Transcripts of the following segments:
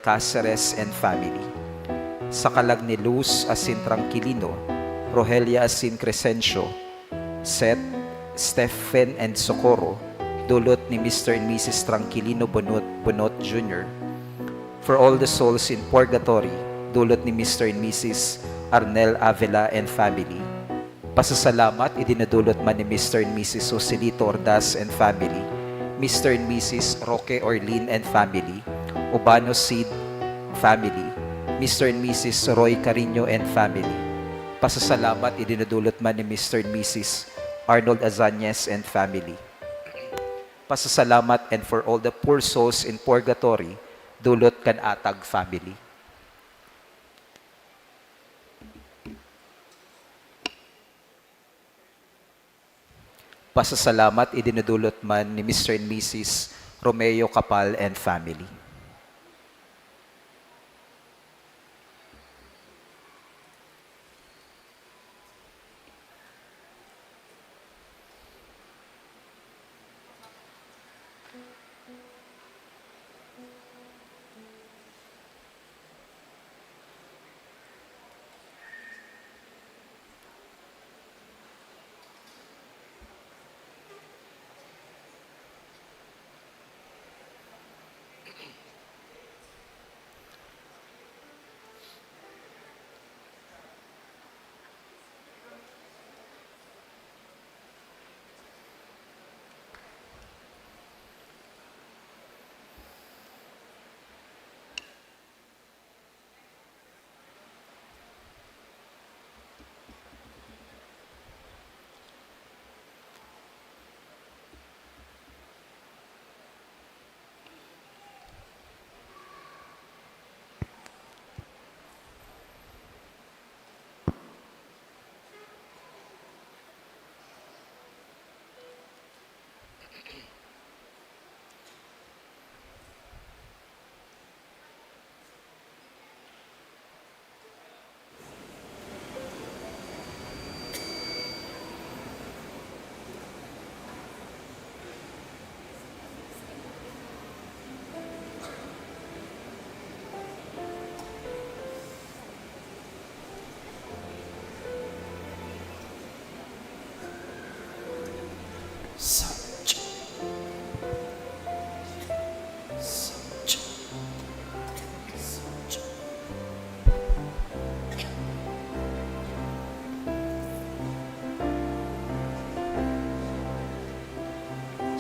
Cáceres and family. Sa kalag ni Luz asin Tranquilino, Rogelia asin Crescencio, Seth, Stephen and Socorro, dulot ni Mr. and Mrs. Tranquilino Bonot Jr. For all the souls in purgatory, dulot ni Mr. and Mrs. Arnel Avila and family. Pasasalamat idinadulot man ni Mr. and Mrs. Joselito Ordaz and family, Mr. and Mrs. Roque Orlin and family, Ubano Seed family, Mr. and Mrs. Roy Carino and family. Pasasalamat idinadulot man ni Mr. and Mrs. Arnold Azañez and family. Pasasalamat and for all the poor souls in purgatory, dulot kan Atag family. Pasasalamat idinadulot man ni Mr. and Mrs. Romeo Capal and family.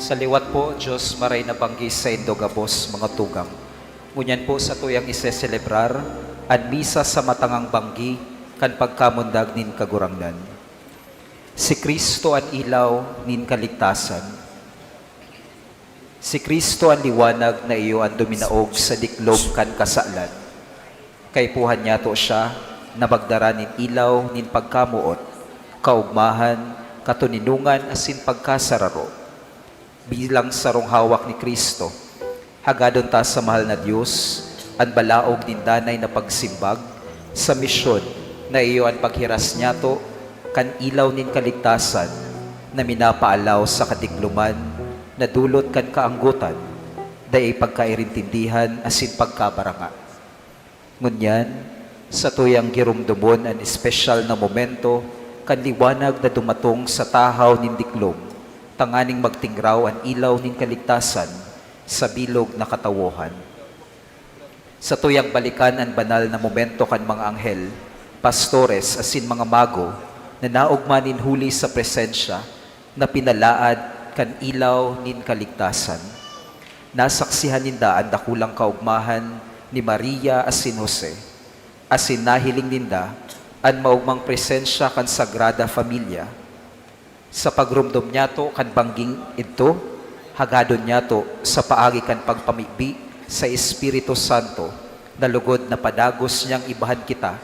Sa liwat po, Diyos maray na banggis sa indogabos mga tugang. Ngunyan po sa tuyang iseselebrar, an misa sa matangang banggi, kan pagkamundag nin kagurangnan. Si Kristo an ilaw nin kaligtasan. Si Kristo ang liwanag na iyo ang duminaog sa diklog kan kasalan. Kay puhan niya to siya na magdara nin ilaw nin pagkamuot, kaugmahan, katuninungan asin pagkasararo. Bilang sarong hawak ni Kristo, hagadon ta sa mahal na Diyos, ang balaog din danay na pagsimbag, sa misyon na iyo ang paghiras niya to, kan ilaw nin kaligtasan, na minapaalaw sa katikluman, na dulot kan kaanggutan, dahil pagkairintindihan asin pagkabaranga. Ngunyan, sa tuyang girumdumon ang espesyal na momento, kan liwanag na dumatong sa tahaw nin diklom, tanganing magtingraw ang ilaw nin kaligtasan sa bilog na katawohan. Sa tuyang balikan ang banal na momento kan mga anghel, pastores asin mga mago na naugmanin huli sa presensya na pinalaad kan ilaw nin kaligtasan. Nasaksihan ninda ang dakulang kaugmahan ni Maria asin Jose, asin nahiling ninda ang maugmang presensya kan Sagrada Familia. Sa pagrumdum niya to kan bangging ito, hagadon niya to sa paagi kan pagpamibi sa Espiritu Santo, na lugod na padagos niyang ibahan kita,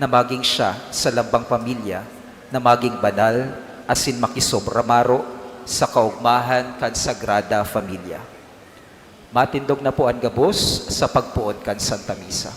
na maging siya sa lambang pamilya, na maging banal, asin makisobramaro sa kaugmahan kan Sagrada Familia. Matindog na po ang gabos sa pagpuod kan Santa Misa.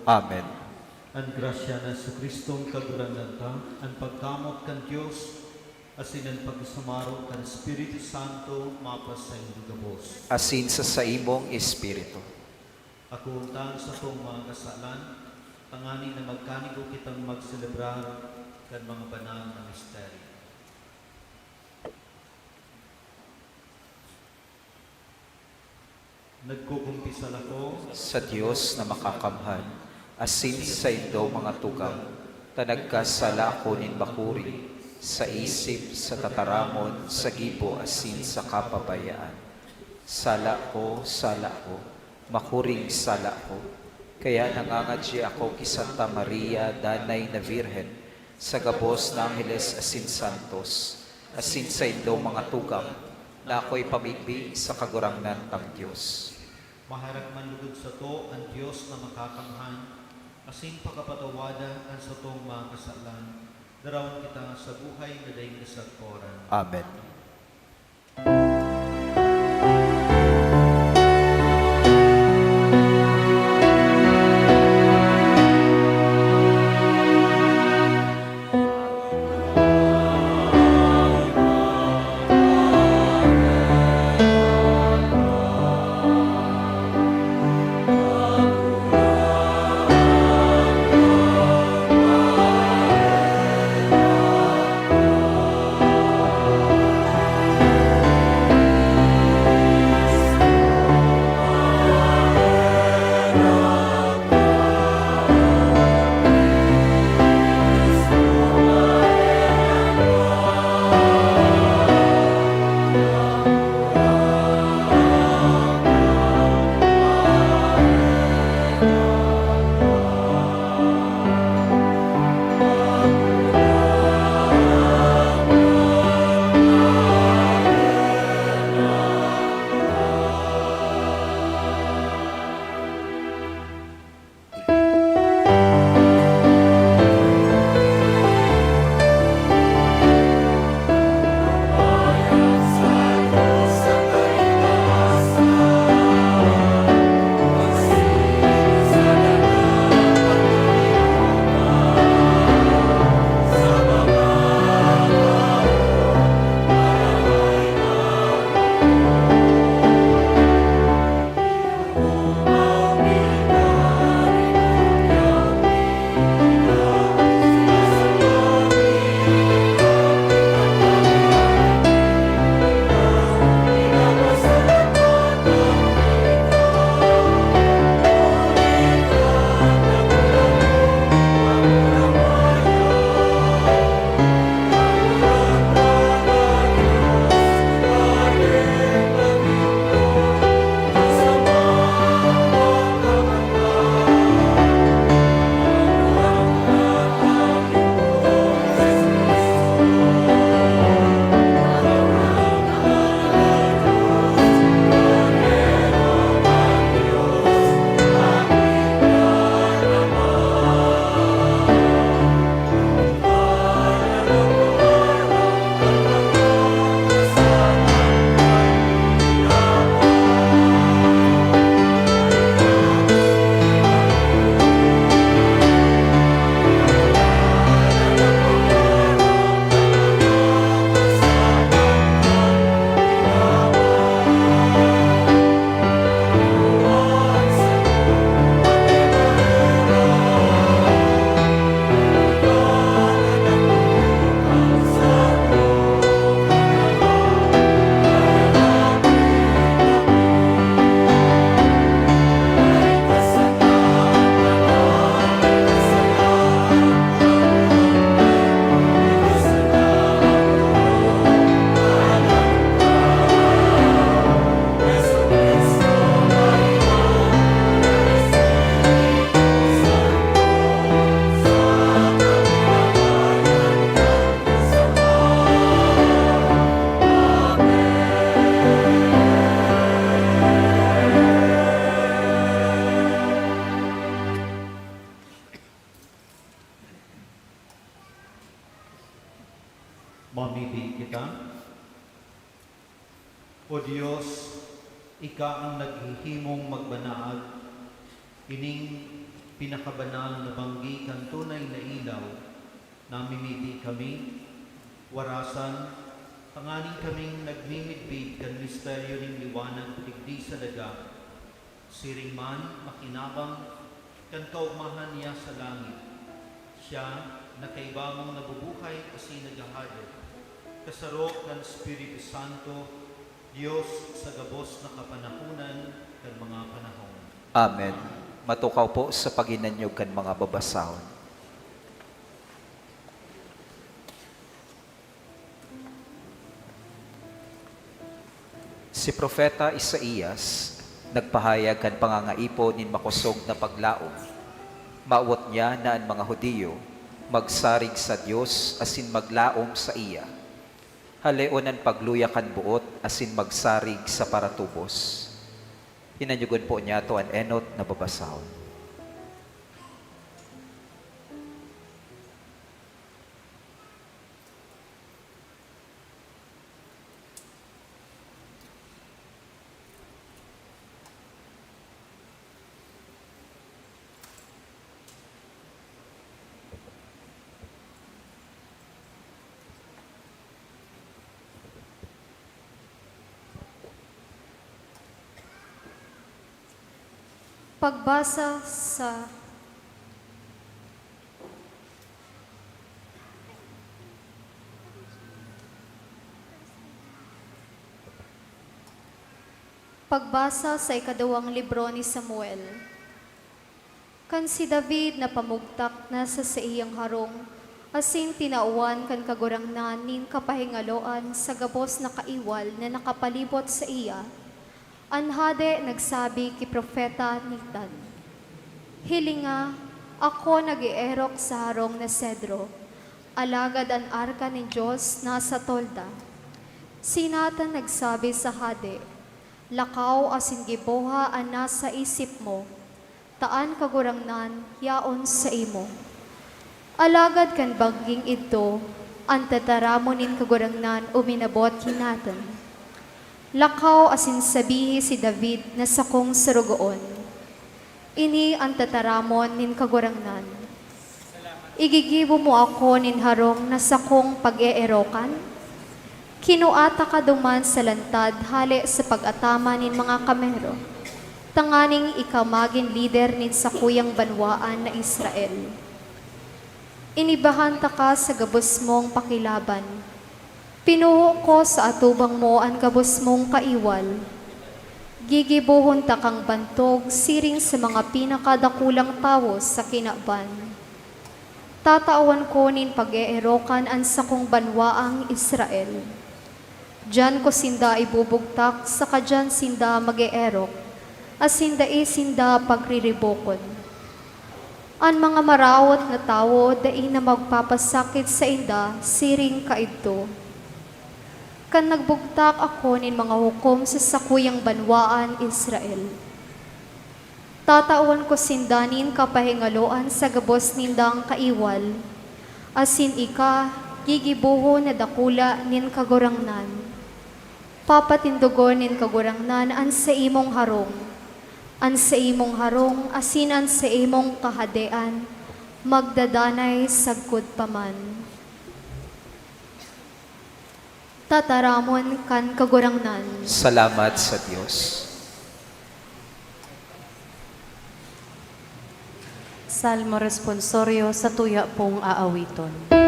Amen. Ang grasya na sa Kristong kagurananta, ang pagkamot kan Diyos, asin ang pagsamaro kan Espiritu Santo, mapas sa inyong gabos. Asin sa imong espiritu. Ako untang sa tong mga kasalan, tangani na magkanigo kitang magselebrar kan mga banal na misteryo. Nagkukumpisal ako Sa Dios na makakamhan, asin sa indo mga tugang, tanagkasala ako nin bakuri, sa isip, sa tataramon, sa gibo, asin sa kapabayaan. Sala ko, makuring sala ko. Kaya nangangadji ako ki Santa Maria, Danay na Virhen, sa gabos na Angeles asin Santos, asin sa indo mga tugang, na ako'y pamigbi sa kagurangnan ng Diyos. maharap man lugod sa to ang Diyos na makakamhan, asin pagkapatawada ang sa tong mga kasalan, darawon kita sa buhay na daing nasagporan. Amen. Mamibig kita. O Diyos, Ika ang naghihimong magbanaag, ining pinakabanal na banggi kan tunay na ilaw, namimiti kami, warasan, panganing kaming nagmimidbid kan misteryo ng liwanag digdi sa daga, siring man makinabang kan kaugmahan niya sa langit. Siya na kaibamong nabubuhay kasi nagahado, kasaro kan Espiritu Santo, Diyos sa gabos na kapanahunan kan mga panahon. Amen. Matukaw po sa paginanyog kan mga babasahon. Si Propeta Isaías nagpahayag kan pangangaipo nin makosog na paglaom. Maawat niya na ang mga Hudiyo magsarig sa Dios asin maglaom sa iya. Haleonan pagluya kan buot asin magsarig sa paratubos. Hinanyugon po niya to an enot na babasahon. Pagbasa sa ikadawang libro ni Samuel. Kan si David na pamugtak na sa iyang harong, asin tinauan kan kagurangnan nin kapahingaloan sa gabos na kaiwal na nakapalibot sa iya. Anhade nagsabi ki Propeta Nathan, hilinga, ako nag-ierok sa harong na sedro, alagad ang arka ni Diyos nasa tolda. Si Nathan nagsabi sa hade, lakaw asin giboha ang nasa isip mo, taan kagurangnan yaon sa imo. Alagad kan baging ito, ang tataramonin kagurangnan uminabot ki Nathan. Lakaw asin sabihi si David na sakong sarugoon. Ini ang tataramon nin kagurangnan. Igigibo mo ako nin harong na sakong pag-eerokan. Kinuata ka duman sa lantad hali sa pag-atama nin mga kamero. Tanganing ikamagin lider nin sakuyang banwaan na Israel. Inibahanta ka sa gabos mong pakilaban. Pinuho ko sa atubang mo ang gabos mong kaiwal. Gigibuhon ta kang bantog siring sa mga pinakadakulang tao sa kinaban. Tatawan ko nin pag-eerokan ang sakong banwaang Israel. Diyan ko sinda ibubugtak, sa kadyan sinda mag-eerok, asinda sinda pagriribokon. Ang mga marawat na tao dai na magpapasakit sa inda siring kaidto. Kan nagbugtak ako nin mga hukom sa sakuyang banwaan Israel. Tatawan ko sindanin kapahingaloan sa gabos nindang kaiwal, asin ika gigibuho na dakula nin kagurangnan. Papatindugon nin kagurangnan an sa imong harong, asin an sa imong kahadean, magdadanay sagkod paman. Tataramon kan kagurangnan. Salamat sa Diyos. Salmo responsorio sa tuya pong aawiton. Sa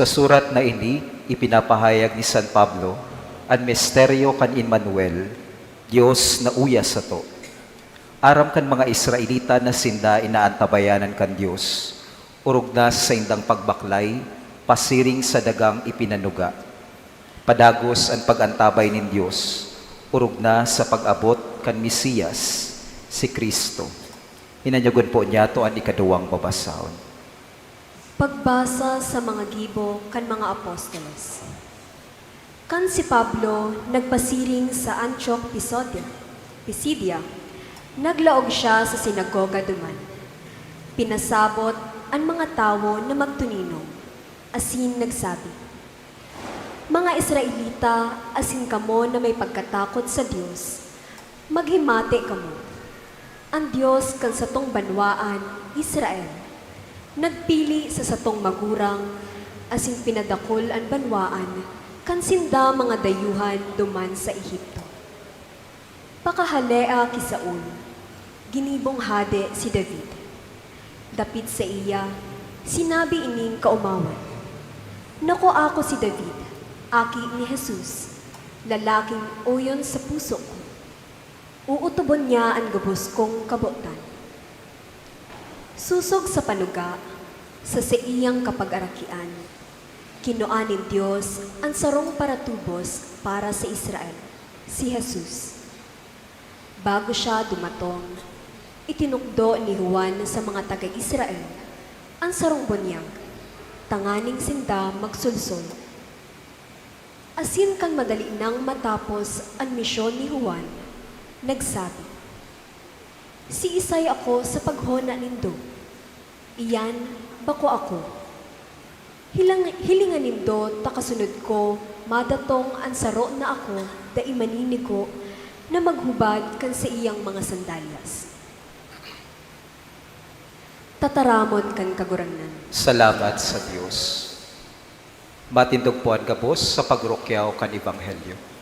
Sa surat na ini, ipinapahayag ni San Pablo, ang misteryo kan Emmanuel, Dios na uya sa to. Aram kan mga Israelita na sinda inaantabayanan kan Dios, urog na sa indang pagbaklay, pasiring sa dagang ipinanuga. Padagos ang pagantabay nin Dios, urog na sa pag-abot kan Mesiyas, si Kristo. Hinanyagon po niya to ang ikaduwang babasahon. Pagbasa sa mga gibo kan mga apostoles. Kan si Pablo nagpasiring sa Antioch, Pisidia, naglaog siya sa sinagoga duman. Pinasabot ang mga tawo na magtunino, asin nagsabi, "Mga Israelita, asin kamo na may pagkatakot sa Dios, maghimate kamo. Ang Dios kan satong banwaan, Israel, nagpili sa satong magurang, asin pinadakol ang banwaan, kan sinda mga dayuhan duman sa Ehipto. Pakahalea ki Saul, ginibong hade si David. Dapit sa iya, sinabi ining kaumawan, "Nako ako si David, aki ni Jesus, lalaking uyon sa puso ko. Uutubon niya ang gabos kong kabutan. Susog sa panuga, sa iyang kapag-arakian, kinuanin Diyos ang sarong paratubos para sa Israel, si Jesus. Bago siya dumatong, itinukdo ni Juan sa mga taga-Israel ang sarong bunyag, tanganing sinda magsulsol. Asin kang madali nang matapos ang misyon ni Juan, nagsabi, "Si Isay ako sa paghona nindo, iyan bako ako. Hilingan nindo takasunod ko, madatong ang saro na ako, da imanini ko, na maghubad kan sa iyang mga sandalyas. Tataramon kan kagurangnan." Salamat sa Diyos. Matindog po ang gabos sa pagrukyaw kan Ebanghelyo.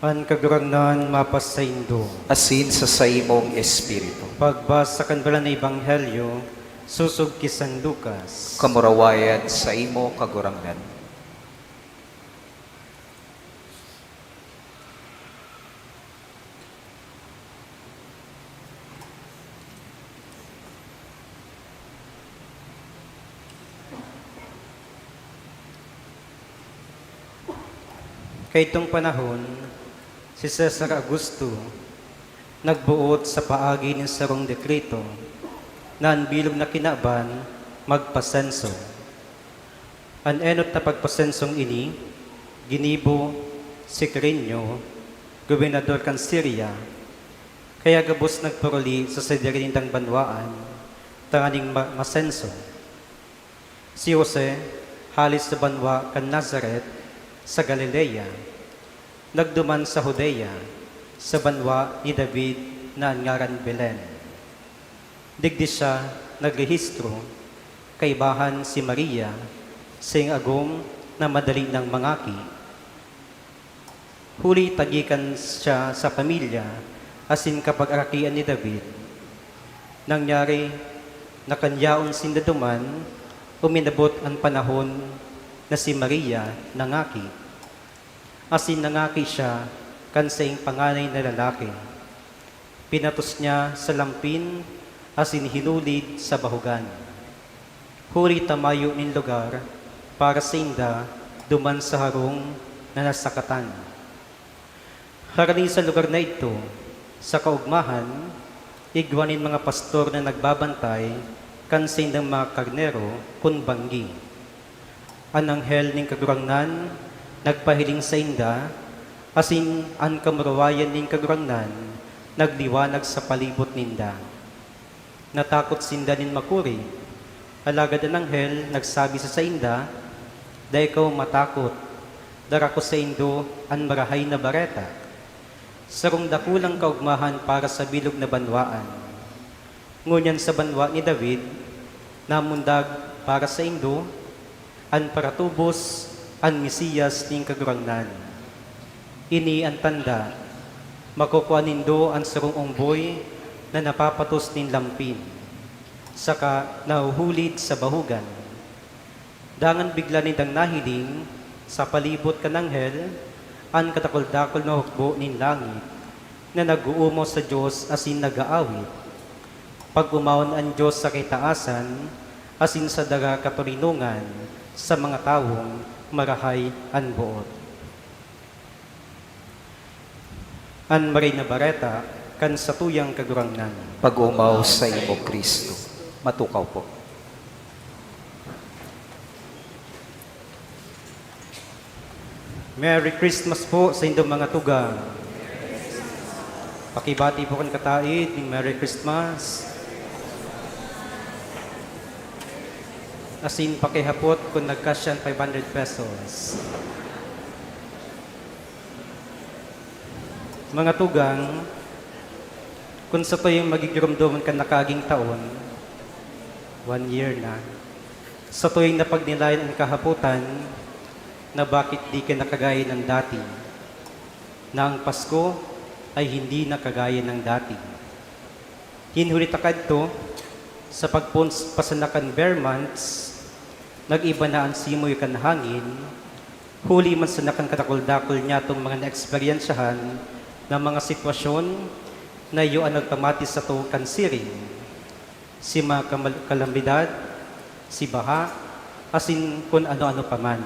An kagurangnan mapas sa Indo. Asin sa saimong Espiritu. Pagbasa kan bala na Ebanghelyo, susog ki San Lucas. Kamurawayan sa imo kagurangnan. Kaytong panahon, si Cesar Augusto nagbuot sa paagi ng sarong dekreto na ang bilog na kinaban magpasenso. Ang enot na pagpasensong ini, ginibo si Quirino, gobernador kan Syria, kaya gabos nagpuruli sa siderindang banwaan, tanganing masenso. Si Jose, halis sa banwa kan Nazaret, sa Galilea, nagduman sa Judea, sa banwa ni David na ngaran Belen. Digdi siya nagrehistro, kaibahan si Maria, sing agong na madali ng mangaki. Huli tagikan siya sa pamilya, asin kapag arakian ni David. Nangyari, nakanyaon sindaduman, uminabot ang panahon na si Maria nangaki. Asin nangaki siya kansaing panganay na lalaki. Pinatos niya sa lampin, asin hinulid sa bahugan. Huri tamayo nin lugar, para sa inda, duman sa harong na nasakatan. Harani sa lugar na ito, sa kaugmahan, igwanin mga pastor na nagbabantay, kansin ng mga karnero, kun banggi. Ang anghel ning kagurangnan, nagpahiling sa inda, asin ang kamurawayan ning kagurangnan, nagliwanag sa palibot ninda. Natakot sinda nin makuri, alagad ang anghel, nagsabi sa inda, da ikaw matakot, dara ko sa indo ang marahay na bareta, sarong dakulang kaugmahan para sa bilog na banwaan. Ngunyan sa banwa ni David, namundag para sa indo, an paratubos, an Mesiyas ning kagurangnan. Ini ang tanda, makukuha nindo ang sarong ungboy na napapatos nin lampin, saka nahuhulid sa bahugan. Dangan bigla nindang nahiling, sa palibot kananghel, ang katakol-dakol na hukbo nin langit, na nag-uumo sa Diyos asin nag-aawit. Pag umawon ang Diyos sa kitaasan, asin sa daga katurinungan, sa mga tawong marahay ang buot. An maray na bareta, kan sa tuyang kagurangnan. Pag-umaw sa imo Kristo. Matukaw po. Merry Christmas po sa inyong mga tugang. Pakibati po kan katait ng Merry Christmas. Asin pakihapot kung nagkasyan 500 pesos. Mga tugang, kung sa to yung magigirumduman ka nakaging taon, 1 year na, sa to yung napagnilayan ang kahaputan, na bakit di ka nakagaya ng dati, na ang Pasko ay hindi nakagaya ng dati. Hinhulit akad to, sa pagpasanakan bare months, nag-iba na ang simoy kan hangin, huli man sa nakan katakol-dakol niya itong mga na-eksperyensyahan ng mga sitwasyon na iyo ang nagpamati sa to kan siring. Si mga kalamidad, si baha, asin kung ano-ano paman.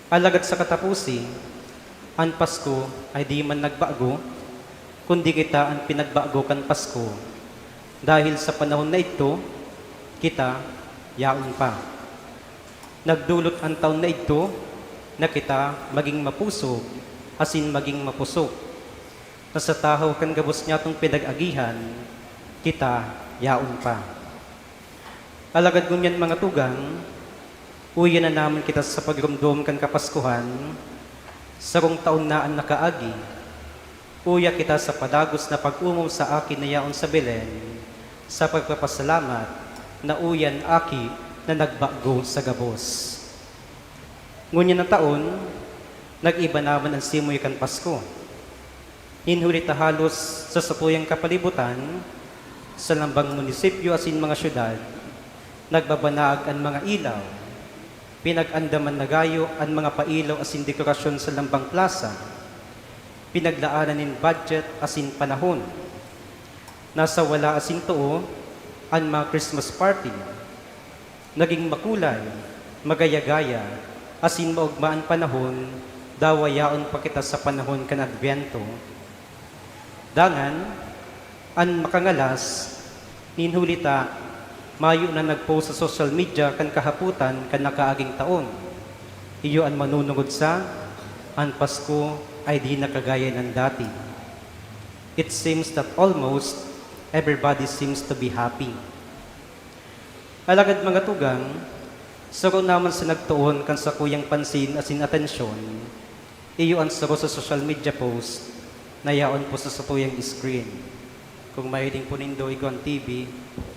Alagad sa katapusi, ang Pasko ay di man nagbago, kundi kita ang pinagbago kan Pasko. Dahil sa panahon na ito, kita yaon pa. Nagdulot ang taon na ito na kita maging mapusog, asin maging mapusok. Na sa tahaw kan gabos niya itong pinag-agihan, kita yaon pa. Alagad ngunyan mga tugang, uyan na naman kita sa pagrumdum kan kapaskuhan, sarong taon na ang nakaagi. Uya kita sa padagos na pag-umaw sa akin na yaon sa Belen, sa pagpapasalamat na uyan aki na nagbago sa gabos. Ngunyan na taon, nag-iba naman ang simoy kan Pasko. Hinhulit halos sa sapuyang kapalibutan, sa lambang munisipyo asin mga syudad, nagbabanaag ang mga ilaw, pinag-andaman na gayo ang mga pailaw asin dekorasyon sa lambang plaza, pinaglaanan ng budget asin panahon. Nasa wala asin too ang mga Christmas party, naging makulay, magaya-gaya, asin maugmaan panahon, dawayaon pa kita sa panahon kan Adbyento. Dangan, ang makangalas, ninhulita, mayo na nagpost sa social media kan kahaputan kan nakaaging taon. Iyo ang manunungod sa, ang Pasko ay di nakagaya ng dati. It seems that almost everybody seems to be happy. Alagad mga tugang, saro naman sa nagtuon kan sa kuyang pansin asin atensyon, iyo ang saro sa social media post na yaon po sa satuyang screen. Kung mahiling po nindo igon TV,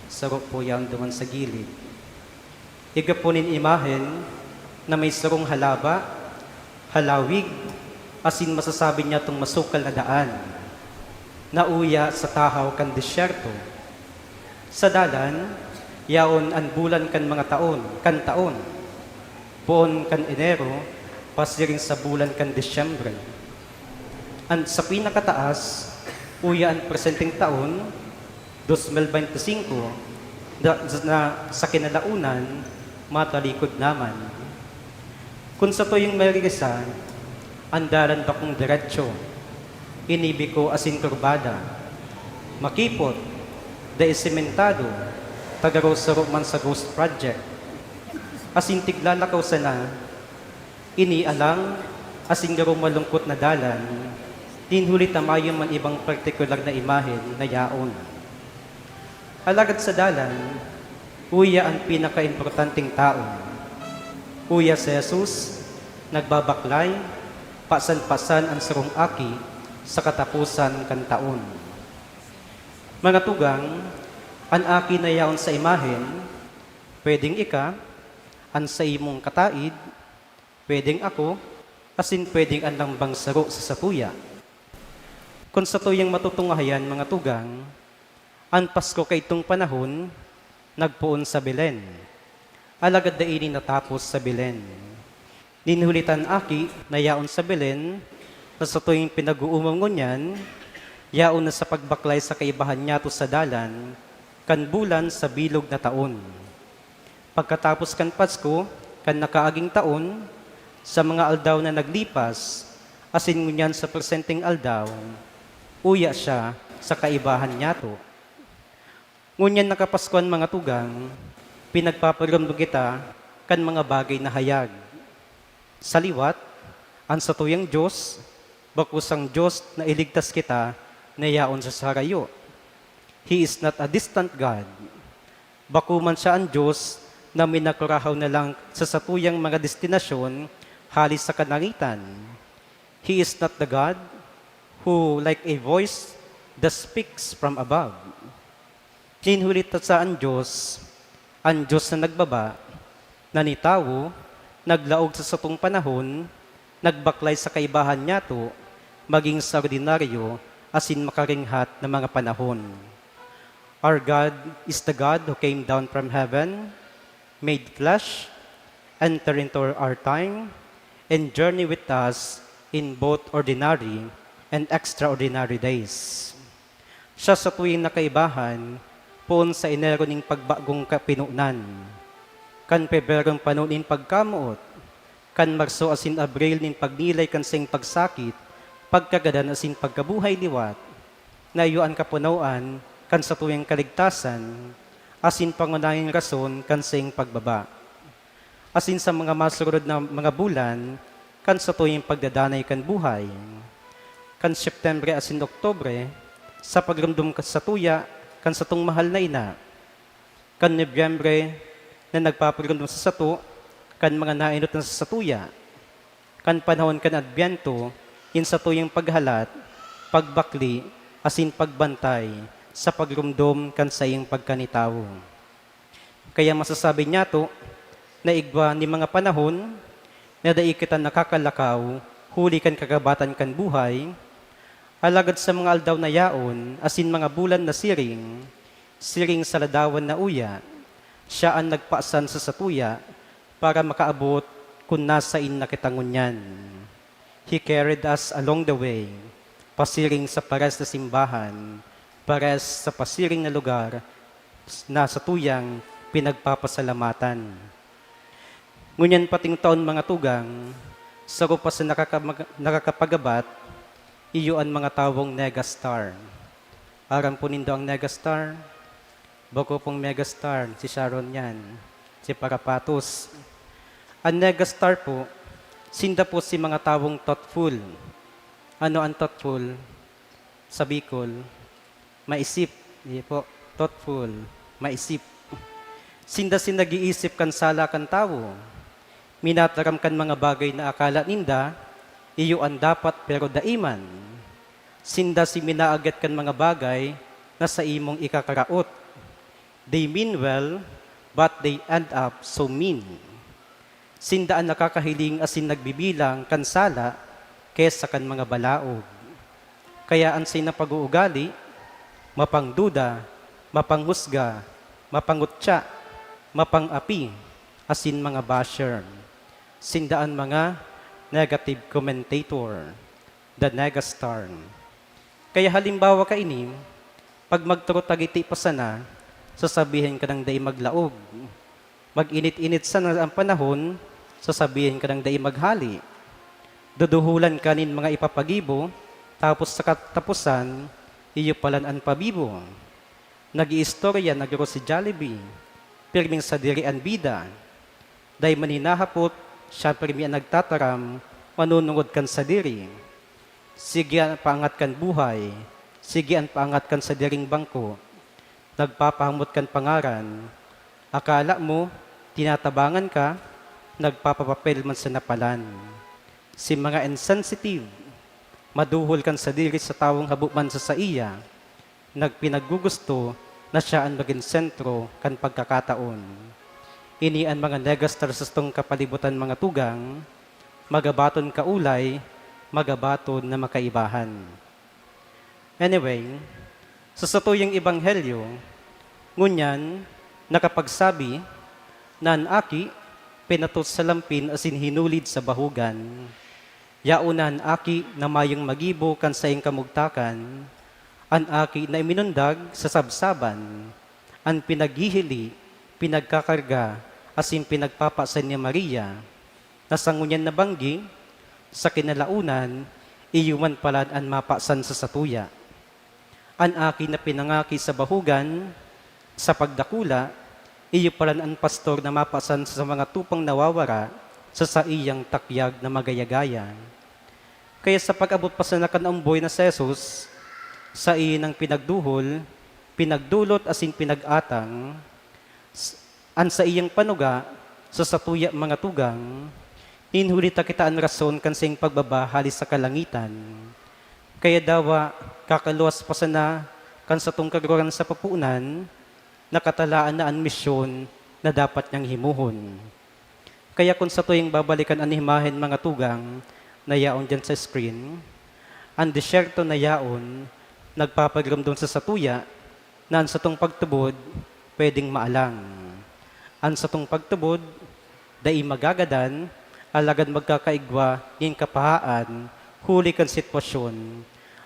sarok po yan duman sa gilid. Iga po nin imahen na may sarong halaba, halawig, asin masasabi niya itong masukal na daan, nauya sa tahaw kan disyerto. Sa dalan, yaon an bulan kan mga taon, poon kan Enero, pasiring sa bulan kan Disyembre. Ang sa pinakataas, uya ang presenteng taon, 2025, na sa kinalaunan, matalikod naman. Kung sa to yung maririsan, andaran ba kong diretsyo, inibig ko asin kurbada, makipot, daisementado, tagarosaro man sa Ghost Project, asin tiglalakaw sana, inialang, asin garo malungkot na dalan, tinhuli tamayon man ibang partikular na imahen na yaon. Alagad sa dalan, uya ang pinaka-importanting tao. Uya si Jesus, nagbabaklay, pasan-pasan ang sarong aki sa katapusan kan taon. Mga tugang, ang aki na yaon sa imahen, pwedeng ika, ang sa imong kataid, pwedeng ako, asin pwedeng ang lambang saro sa satuya. Kung sa tuyang matutunghayan, mga tugang, ang Pasko kay itong panahon, nagpuon sa Belen. Alagad da ini natapos sa Belen. Ninhulitan aki na yaon sa Belen, na sa tuyang pinag-uumang ngunyan, yaon na sa pagbaklay sa kaibahan niya to sa dalan, kan bulan sa bilog na taon. Pagkatapos kan Pasko, kan nakaaging taon, sa mga aldaw na naglipas, asin ngunyan sa presenteng aldaw, uya siya sa kaibahan niya to. Ngunyan nakapaskuan mga tugang, pinagpaparamdo kita kan mga bagay na hayag. Sa liwat, ang sa tuyang Diyos, bakus ang Diyos na iligtas kita na yaon sa sarayo. He is not a distant God. Bakuman siya ang Diyos na minakurahaw na lang sa satuyang mga destinasyon halis sa kanangitan. He is not the God who, like a voice that speaks from above. Kinhulit sa ang Diyos na nagbaba, nanitawo, naglaog sa satong panahon, nagbaklay sa kaibahan niya to, maging sa ordinaryo, asin makaringhat ng mga panahon. Our God is the God who came down from heaven, made flesh, enter into our time, and journey with us in both ordinary and extraordinary days. Siya sa tuwing nakaibahan, poon sa Enero ning pagbagong kapinunan, kan Pebrerong panunin pagkamuot, kan Marso asin Abril ning pagnilay kan sing pagsakit, pagkagadan asin pagkabuhay liwat, na iyuan kapunauan, kan sa tuwing kaligtasan, asin pangunahing rason kan sing pagbaba. Asin sa mga masurod na mga bulan, kan sa tuwing pagdadanay kan buhay, kan Septembre asin Oktobre, sa pagramdum sa tuya, kan satong mahal na ina, kan Nobyembre na nagpaparamdam sa sato, kan mga nainot na sa satuya, kan panahon kan Adbyento, in sa tuyong paghalat, pagbakli, asin pagbantay, sa pagrumdom kan sa iyong pagkanitawo. Kaya masasabi niya to, na igwa ni mga panahon, na daikitan nakakalakaw, huli kan kagabatan kan buhay, alagad sa mga aldaw na yaon, asin mga bulan na siring sa ladawan na uya, siya ang nagpaasan sa satuya para makaabot kung nasain na kitangunyan. He carried us along the way, pasiring sa pares na simbahan, pares sa pasiring na lugar na sa tuyang pinagpapasalamatan. Ngunyan pating taon mga tugang, sa rupas na nakakapagabat, iyo ang mga tawong negastar. Aram po nindo ang negastar. Bako pong megastar, si Sharon yan. Si Parapatos. Ang negastar po, sinda po si mga tawong thoughtful. Ano ang thoughtful? Sa Bicol, maisip. Hindi po, thoughtful, maisip. Sinda si nag-iisip kan sala kan tawo. Minataram kan mga bagay na akala ninda, iyo ang dapat pero daiman. Sinda si minaagat kan mga bagay na sa imong ikakaraot. They mean well, but they end up so mean. Sinda ang nakakahiling asin nagbibilang kansala, kesa kan mga balaog. Kaya ansay na pag-uugali, mapangduda, mapanghusga, mapangutya, mapangapi, asin mga basher. Sindaan mga negative commentator, the negastar. Kaya halimbawa ka ini, pag magturutagiti pa sana, sasabihin ka ng daig maglaog. Mag-init-init sana ang panahon, sasabihin ka ng daig maghali. Duduhulan ka nin mga ipapagibo, tapos sa katapusan, iyo palan ang pabibo. Nag-iistorya, nagro si Jollibee, pirming sa diri ang bida. Day maninahapot, siya pirmi ang nagtataram, manunungod kan sa diri. Sige ang paangat kan buhay, sige ang paangat kan sa diring bangko. Nagpapahamot kan pangaran, akala mo, tinatabangan ka, nagpapapapel man sa napalan. Si mga insensitive, maduhol kan sa diri sa tawong habuman sa iya, nagpinaggugusto na siya ang maging sentro kan pagkakataon. Ini ang mga negastar sa tong kapalibutan mga tugang, magabaton kaulay, magabaton na makaibahan. Anyway, sa satuyang ebanghelyo, ngunyan, nakapagsabi, na ang aki, pinatot sa lampin asin hinulid sa bahugan, yaunan aki na mayong magibo kan sa iyong kamugtakan, an aki na iminundag sa sabsaban, an pinaghihili, pinagkakarga, asin pinagpapasan niya Maria, nasangunyan na banggi, sa kinalaunan, iyuman pala an mapasan sa satuya. An aki na pinangaki sa bahugan, sa pagdakula, iyo pala an pastor na mapasan sa mga tupang nawawara, sa iyang takyag na magayagaya. Kaya sa pag-abot pa sa nakanamboy na si Jesus, sa iyan ang pinagduhol, pinagdulot asin pinag-atang, an sa iyang panuga, sa satuya mga tugang, inhulita kita ang rason kan sa iyang pagbabahali sa kalangitan. Kaya dawa, kakaluwas pa sana, kan sa tong kagawaran sa papunan, nakatalaan na ang misyon na dapat niyang himuhon. Kaya kung sa tuwing babalikan ang himahin mga tugang na yaon dyan sa screen, ang desyerto na yaon, nagpapagiramdam sa satuya na ang satong pagtubod pwedeng maalang. Ang satong pagtubod, dai magagadan, alagad magkakaigwa, yung kapahaan, huli kan sitwasyon.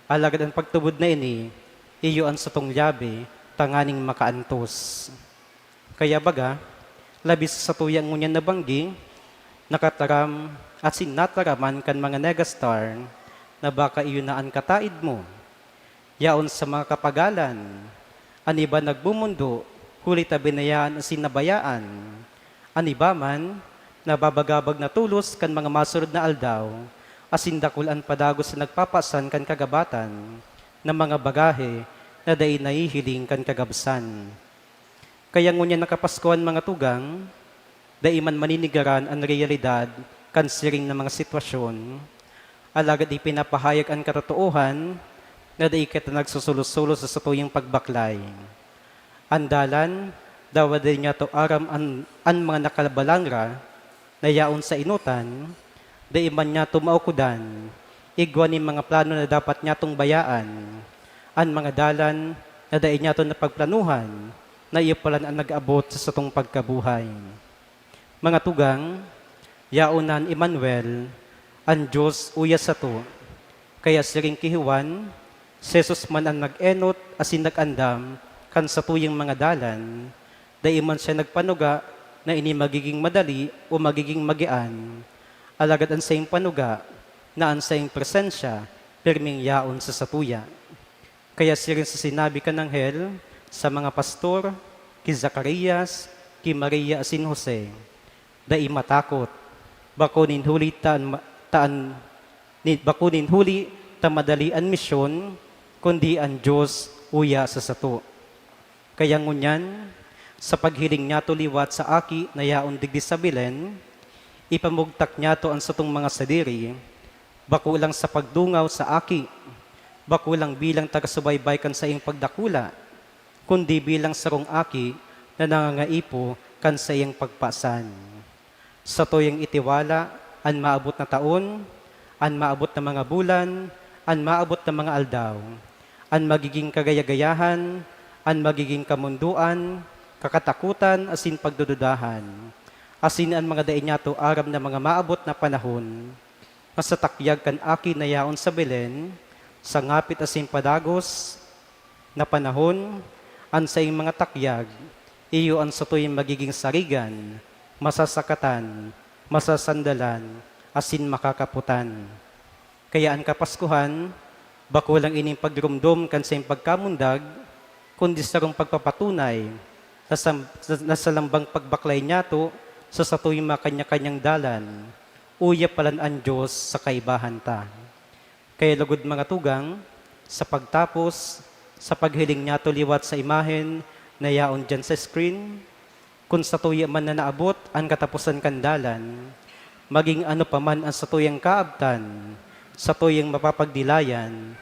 Alagad ang pagtubod na ini, iyo ang satong yabe, tanganing makaantos. Kaya baga, labis sa tuyang ngunyan na banggi, nakataram at sinataraman kan mga negastar na baka iyon na ang kataid mo. Yaon sa mga kapagalan, aniba nagbumundo, huli tabinayaan at sinabayaan. Aniba man, nababagabag na tulos kan mga masurod na aldaw, asindakulan padagos sa nagpapasan kan kagabatan, ng mga bagahe na dahi nahihiling kan kagabsan. Kaya ngunyan nakapaskuhan mga tugang, daiman maninigaran ang realidad kan siring ng mga sitwasyon, alagad ipinapahayag ang katotoohan na dahi kita nagsusulo-sulo sa satuyang pagbaklay. Andalan, dawa din niya to aram ang mga nakalabalangra na yaon sa inutan, daiman niya to maukudan, igwa ni mga plano na dapat niya tong bayaan, ang mga dalan na dahi niya to napagplanuhan, na iyo pala ang nag-abot sa satong pagkabuhay. Mga tugang, yaonan Emmanuel, ang Diyos uya sa to, kaya siring kihiwan, si Jesus man ang nag-enot asin nag-andam, kan sa tuyang mga dalan, dahil man siya nagpanuga na ini magiging madali o magiging magian, alagad ang sayang panuga na ang sayang presensya, pirming yaon sa satuya. Kaya siring sa sinabi ka ng hel, sa mga pastor, ki Zacarias, ki Maria asin Jose, dai matakot, bakunin huli bakunin huli ta madali an misyon, kundi ang Diyos uya sa sato. Kaya ngunyan, sa paghiling niya to liwat sa aki na yaon digdi sa bilen, ipamugtak niya to ang satong mga sadiri, bakulang sa pagdungaw sa aki, bakulang bilang taga-subaybay kan sa iyong pagdakula, kundi bilang sarong aki na nangangaipo kan sa iyang pagpasan. Sa tuyang itiwala, ang maabot na taon, an maabot na mga bulan, an maabot na mga aldaw, an magiging kagayagayahan, an magiging kamunduan, kakatakutan, asin pagdududahan, asin an mga dainyato aram na mga maabot na panahon, masatakyag kan aki na yaon sa Belen, sa ngapit asin padagos, na panahon, an sa mga takyag, iyo ang sa tuyong magiging sarigan, masasakatan, masasandalan, asin makakaputan. Kaya ang kapaskuhan, bako lang ining pagrumdum kan sa pagkamundag, kundi sarong pagpapatunay, nasa lambang pagbaklay niya to, sa tuyong makanya-kanyang dalan, uya palan ang Diyos sa kaibahan ta. Kaya lugod mga tugang, sa pagtapos, sa paghiling niya to liwat sa imahen, na yaon dyan sa screen, kung sa tuya man na naabot ang katapusan kandalan, maging ano pa man ang sa tuyang kaabtan, sa tuyang mapapagdilayan,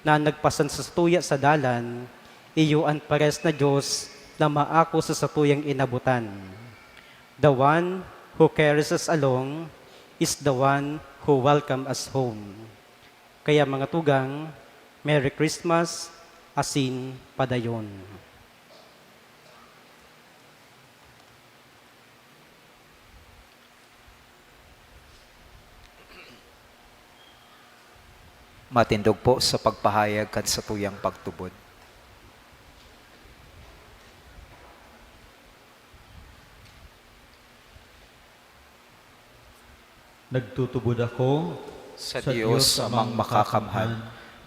na nagpasan sa tuya sa dalan, iyo ang pares na Diyos na maako sa tuyang inabutan. The one who carries us along is the one who welcomes us home. Kaya mga tugang, Merry Christmas, asin padayon. Matindog po sa pagpahayag kan sa tuyang pagtubod. Nagtutubod ako Sa Diyos amang makakamhan,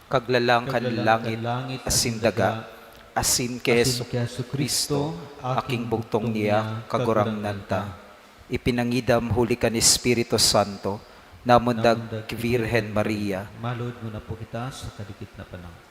kaglalang kan langit, asin daga, asin ke Jesu Kristo, aking bugtong niya, kagurang nanta. Ipinangidam huli kan Espiritu Santo, namundag Virhen Maria, Malod mo na po kita sa kadikit na panahon.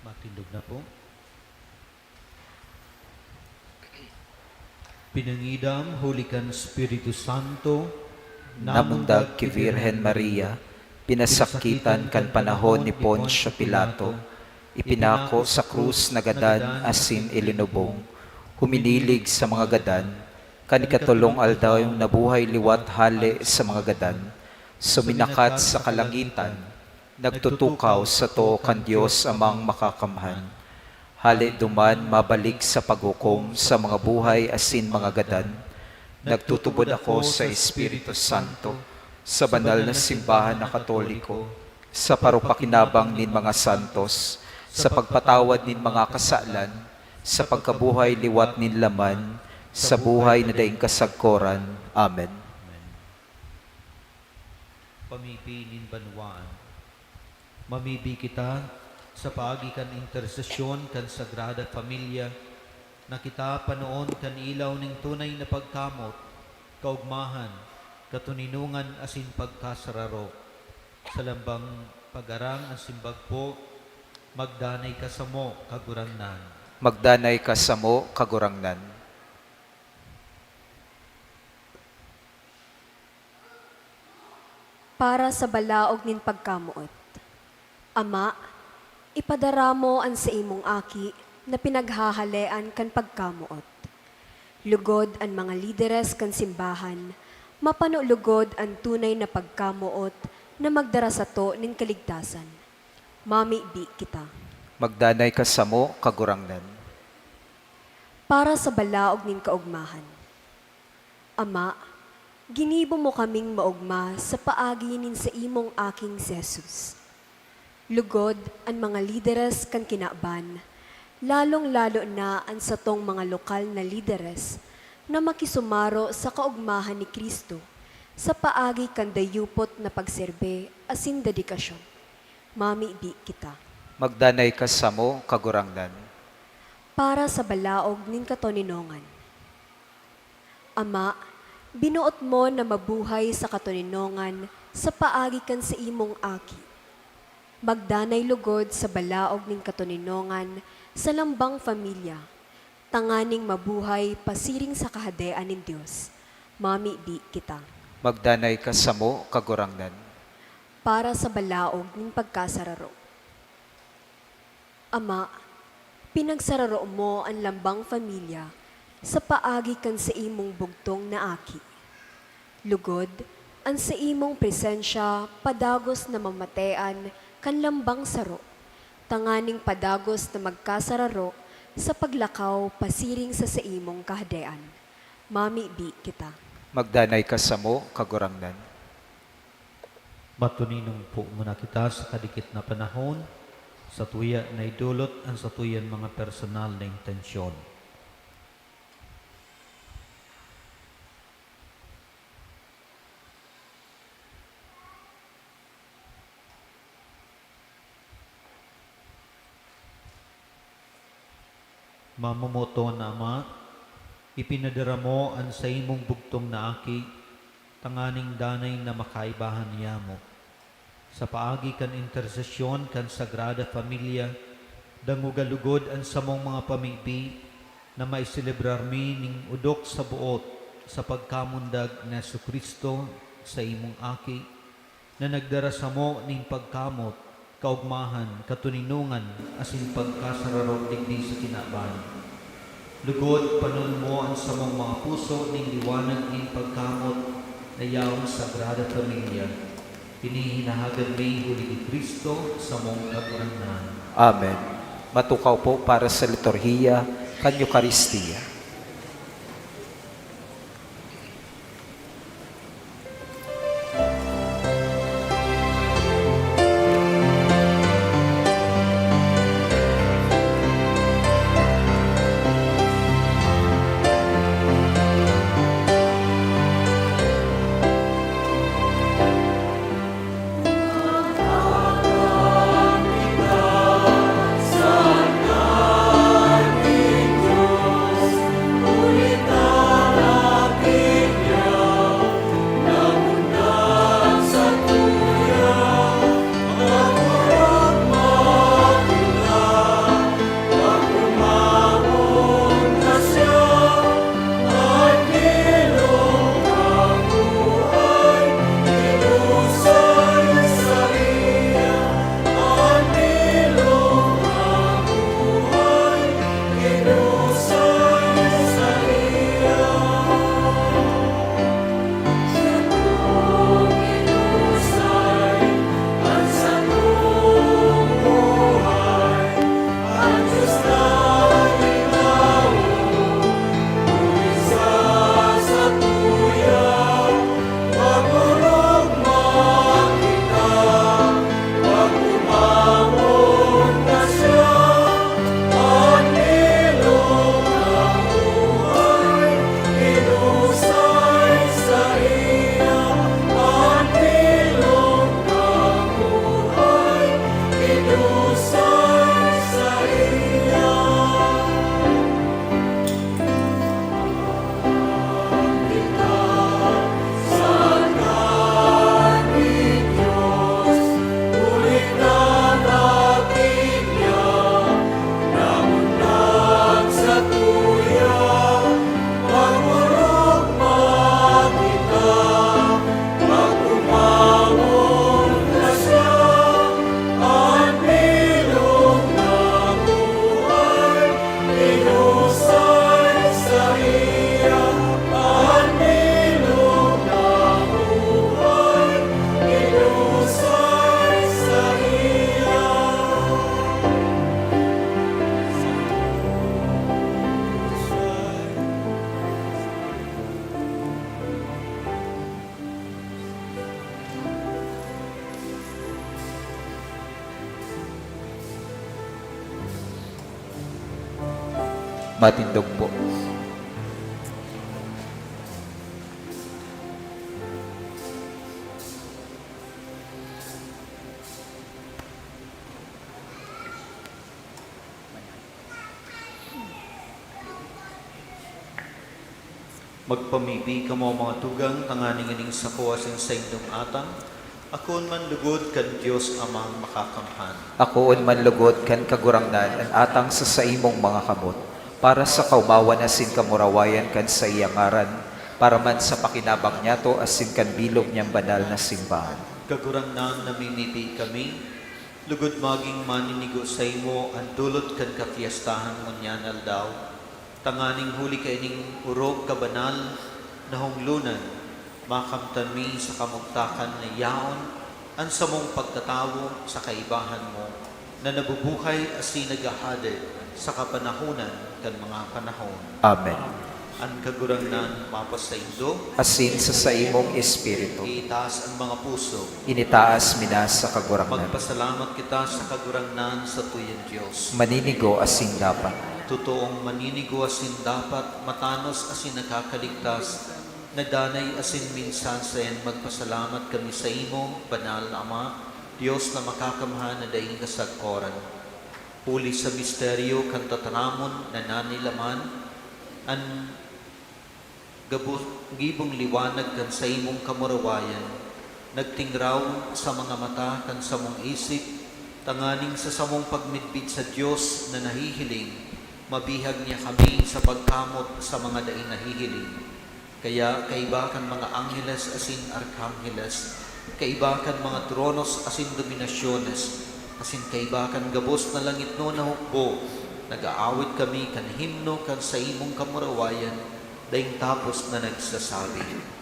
Matindog na po. Pinangidam, hulikan Espiritu Santo, namundag ki Virhen Maria, pinasakitan kan panahon ni Poncio Pilato, ipinako sa krus na gadan asin ilinubong, huminilig sa mga gadan, kanikatulong aldaw yung nabuhay liwat hali sa mga gadan, suminakat sa kalangitan, nagtutukaw sa to kan Diyos amang makakamhan. Hali duman mabalik sa paghukom sa mga buhay asin mga gadan. Nagtutubod ako sa Espiritu Santo, sa banal na simbahan na Katoliko, sa parupakinabang nin mga santos, sa pagpatawad nin mga kasalan, sa pagkabuhay liwat nin laman, sa buhay na daing kasagkoran. Amen. pamipinin banwaan. Mamibi kita sa paagi kan intersesyon kan Sagrada Familia, na kita panoon kan ilaw ning tunay na pagkamot, kaugmahan, katuninungan asin pagkasararo. Sa lambang pagarang ang simbag po, magdanay ka sa mo kagurangnan. Magdanay ka sa mo kagurangnan. Para sa balaog nin pagkamuot. Ama, ipadara mo ang sa imong aki na pinaghahalean kan pagkamuot. Lugod ang mga lideres kan simbahan, mapanulugod ang tunay na pagkamuot na magdara sa to nin kaligtasan. Mami bi kita. Magdanay ka sa mo kagurangnan. Para sa balaog nin kaugmahan. Ama, ginibo mo kaming maugma sa paagi nin sa imong aking Jesus. Lugod ang mga lideres kan kinaban, lalong-lalo na ang satong mga lokal na lideres na makisumaro sa kaugmahan ni Kristo sa paagi kan dayupot na pagserbe asin dedikasyon. Mami di kita. Magdanay ka sa mo kagurangnan. para sa balaog nin katoninongan. Ama, binuot mo na mabuhay sa katoninongan sa paagi kan sa imong aki. Magdanay lugod sa balaog ning katoninongan sa lambang pamilya, tanganing mabuhay pasiring sa kahadean nin Dios. Mami di kita. Magdanay ka sa mo, kagurangnan. Para sa balaog ning pagkasararo. Ama, pinagsararo mo ang lambang pamilya sa paagi kan sa imong bugtong na aki. Lugod, ang sa imong presensya padagos na mamatean kan lambang saro, tanganing padagos na magkasararo sa paglakaw pasiring sa imong kahadean. Mami di kita. Magdanay ka sa mo, kagurangnan. Matuninong po muna kita sa kadikit na panahon, sa tuya na idulot ang sa tuyan mga personal na intensyon. Mamamoto na Ama, ipinadara mo ang sa imong bugtong na aki, tanganing danay na makaibahan niya mo. Sa paagi kan intersesyon kan Sagrada Familia, dangugalugod ang samong mga pamibi na maiselebrar mi ning udok sa buot sa pagkamundag na Jesucristo sa imong aki, na nagdara sa mo ning pagkamot, kaugmahan, katuninungan, asin pagkasararo digdi sa kinaban. Lugod, panon mo ang samong mga puso ning liwanag ning pagkamot na yaong Sagrada Familia. Pinihinahagan may huli ni Kristo sa mong kagurangnan. Amen. Matukaw po para sa liturhiya, kan Eucharistia. Matindog po. Magpamibi ka mo mga tugang, tanganing ining sako asin sa indong atang, akoon man lugod kan Diyos amang makakamhan. Akoon manlugod kan kagurangnan ang atang sa saimong mga kamot, para sa kaumawan asin kamurawayan kan sa iyang ngaran, para man sa pakinabang niya to asin kan bilog niyang banal na simbahan. Kagurang nang namimipi kami, lugod maging maninigo sa imo, ang dulot kan kapiyastahan mo niyanal daw, tanganing huli ka ining urog kabanal na hunglunan, makamtan mi sa kamugtakan na yaon, ang samong pagkatawo sa kaibahan mo, na nabubuhay asin nagahade sa kapanahunan kan mga panahon. Amen. Ang kagurangnan mapasaindo, Asin sa saimong espiritu, itaas ang mga puso, initaas minas sa kagurangnan. magpasalamat kita sa kagurangnan sa tuyang Diyos. Maninigo asin dapat. Totoong maninigo asin dapat, matanos asin nakakaligtas, nadanay asin minsan sayan magpasalamat kami sa imo, banal na Ama, Diyos na makakamhan na daing kasagkoran. Huli sa misteryo kan tataramon na nanilaman, an gibong liwanag kan sa imong kamurawayan, nagtingraw sa mga mata kan sa mong isip, tanganing sa samong pagmitbit sa Diyos na nahihiling, mabihag niya kami sa pagkamot sa mga daing nahihiling. Kaya kaiba kan mga angheles asin arkangheles, kaiba kan mga tronos asin dominasyones, asin kaiba kan gabos na langit no na hukbo, nag-aawit kami kan himno kan sa imong kamurawayan, daing tapos na nagsasabi.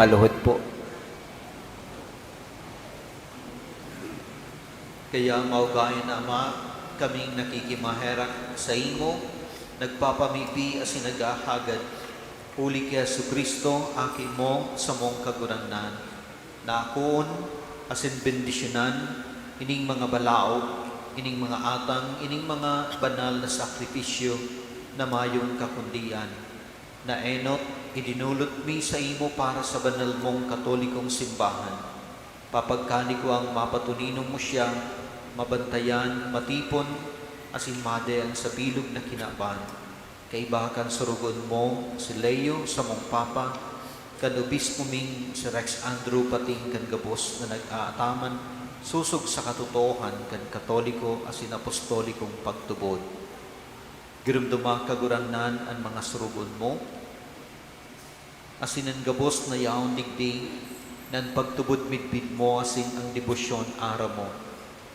Maluhod po. Kaya maugayon na Ama, kaming nakikimaherak sa imo, nagpapamipi asin nag-ahagad, uli kay Jesucristo, aki mo sa mong kagurangnan, na akoon asin bendisyonan, ining mga balao, ining mga atang, ining mga banal na sakripisyo na mayong kakundian, na enot idinulot mi sa imo para sa banal mong katolikong simbahan. Papagkani ko ang mapatuninong mo siya, mabantayan, matipon, asin madean sa bilog na kinaban. Kaibakan surugon mo si Leo sa mong papa, kan obispo ming si Rex Andrew pating kan gabos na nag-aataman, susog sa katotohan kan katoliko asin apostolikong pagtubod. Girumduma kagurangnan ang mga surugon mo, asin ang gabos na yaon digdi, nan pagtubod midbid mo asin ang debosyon ara mo.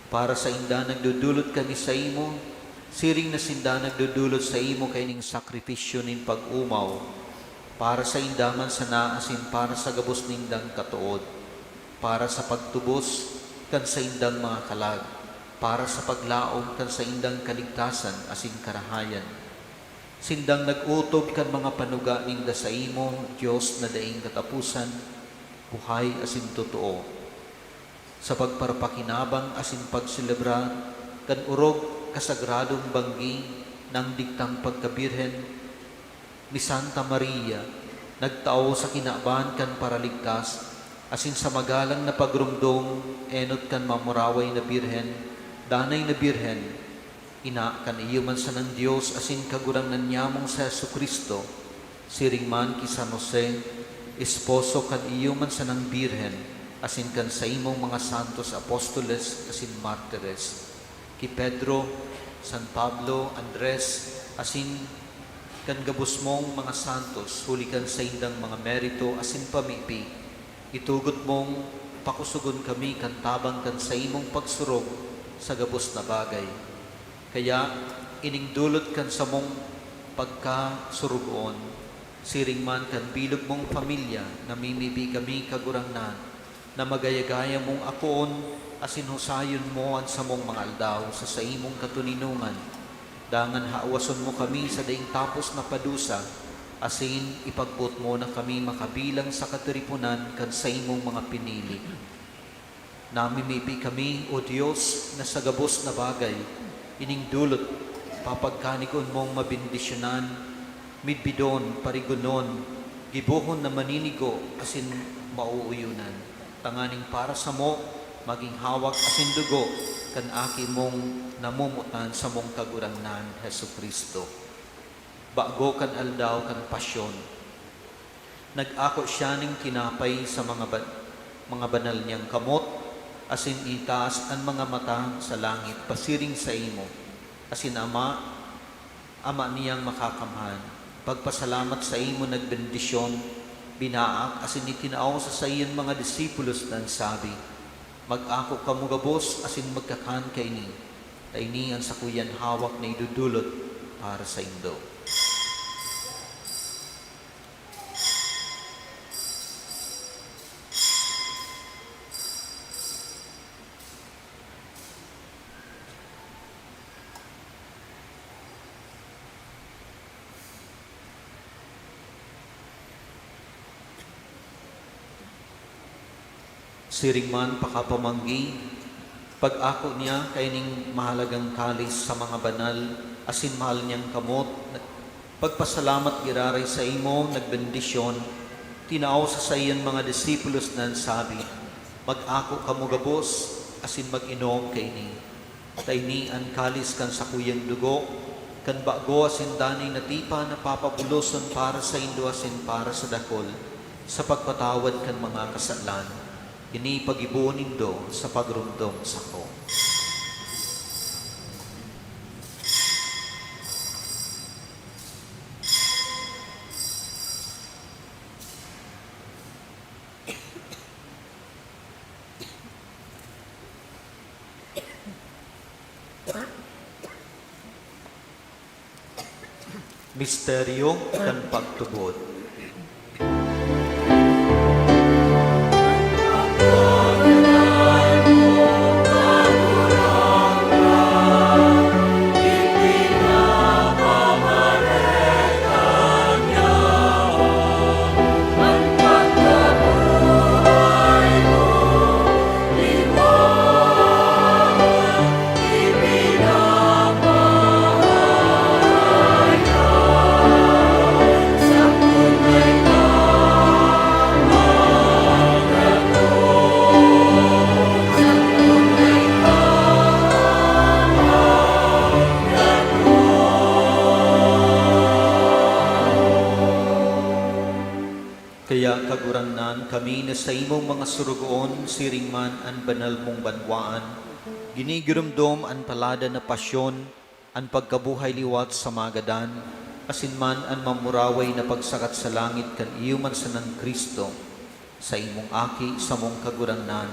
Para sa inda nagdudulot kami sa imo, siring na sinda nagdudulot sa imo kay ning sakripisyo nin pag-umaw, para sa indaman sa naasin para sa gabos nindang katuod, para sa pagtubos kan sa indang mga kalag, para sa paglaom kan sa indang kaligtasan asin karahayan. Sindang nag-utob kan mga panuga ninda sa imo, Diyos na daing katapusan, buhay asin totoo. Sa pagparpakinabang asin pagsilebra, kan urog kasagradong banggi ng diktang pagkabirhen ni Santa Maria, nagtao sa kinaban kan paraligtas, asin sa magalang na pagrumdom, enot kan mamuraway na birhen, danay na birhen, ina kan iyo man sa ng Diyos, asin kagurang nanyamong sa Yesu Kristo, siring man ki San Jose, esposo kan iyo man sa ng birhen, asin kan sa imong mga santos apostoles, asin martires, ki Pedro, San Pablo, Andres, asin kan gabos mong mga santos, hulikan sa indang mga merito, asin pamipi, itugot mong pakusugon kami kan tabang kan sa imong pagsurog sa gabos na bagay. Kaya iningdulot kan sa mong pagkasurugon, siring man kan bilog mong pamilya, namimibi kami kagurangnan, na magayagaya mong akoon, asin husayon mo ang sa mong mga aldaw sa imong katuninungan. Dangan haawason mo kami sa daing tapos na padusa, asin ipagput mo na kami makabilang sa katiripunan kan sa imong mga pinili. Namimipi kami, O Diyos, na sa gabos na bagay, ining dulot, papagkanikon mong mabindisyonan, midbidon, parigunon, gibuhon na maninigo, asin mauuyunan. Tanganing para sa mo, maging hawak asin dugo, kan aki mong namumutan sa mong kagurangnan, Hesu Kristo. Bago kan aldaw kan pasyon, nag-ako siya ning tinapay sa mga banal niyang kamot, asin itaas ang mga mata sa langit, pasiring sa imo, asin ama niyang makakamhan. Pagpasalamat sa imo nagbendisyon, binaak, asin itinaaw sa sayon mga disipulos nan sabi, mag-ako kamugabos, asin magkakan kaini, taini ang sakuyan hawak na idudulot para sa indo. Siring man pakapamanggi, pag-ako niya kaining mahalagang kalis sa mga banal, asin mahal niyang kamot, pagpasalamat giraray sa imo, nagbendisyon, tinaaw sa sayan mga disipulos nan sabi, mag-ako kamugabos, asin mag-inom kaini. Taini ang kalis kan sakuyang dugo, kan bago asin danay na tipa na papabuloson para sa indo asin para sa dakol, sa pagpatawad kan mga kasalan. Ini pag-ibuon nindo sa pagrumdom sa ko. Misteryo kan pagtubod. Kaya kagurangnan kami na sa imong mga surugoon, siring man ang banal mong banwaan, ginigirumdom ang palada na pasyon, ang pagkabuhay liwat sa magadan, asin man ang mamuraway na pagsakat sa langit kan iyo man sa ng Kristo, sa imong aki, sa mong kagurangnan,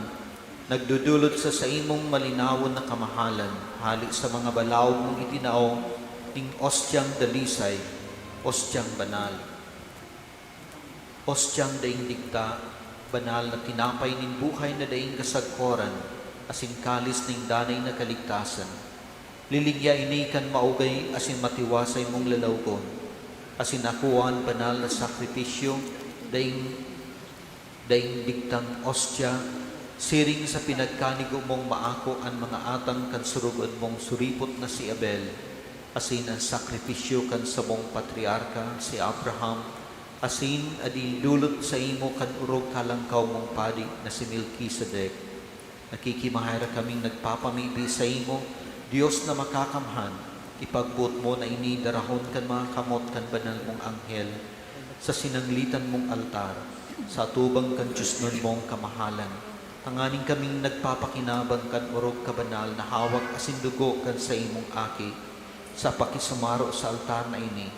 nagdudulot sa imong malinawon na kamahalan, hali sa mga balaw mong itinao, ting ostyang dalisay, ostyang banal. Ostyang daing digta, banal na tinapay nin buhay na daing kasagkoran, asin kalis ning danay na kaligtasan. Liligya ini kan maugay asin matiwasay mong lalawgon, asin akuan banal na sakripisyo, daing digtang ostya, Siring sa pinagkanigo mong maako ang mga atang kan surugod mong suripot na si Abel, asin ang sakripisyo kan sa mong patriarka si Abraham, asin adi dulot sa imo kan urog kalangkaw mong padi na si Melchizedek. Nakikimahayra kaming nagpapamibi sa imo, Diyos na makakamhan, ipagbuot mo na ini darahon kan mga kamot kan banal mong anghel, sa sinanglitan mong altar, sa tubang kan Diyos nun mong kamahalan. Tanganing kaming nagpapakinabang kan urog kabanal na hawak asin dugo kan sa imong aki, sa pakisumaro sa altar na ini.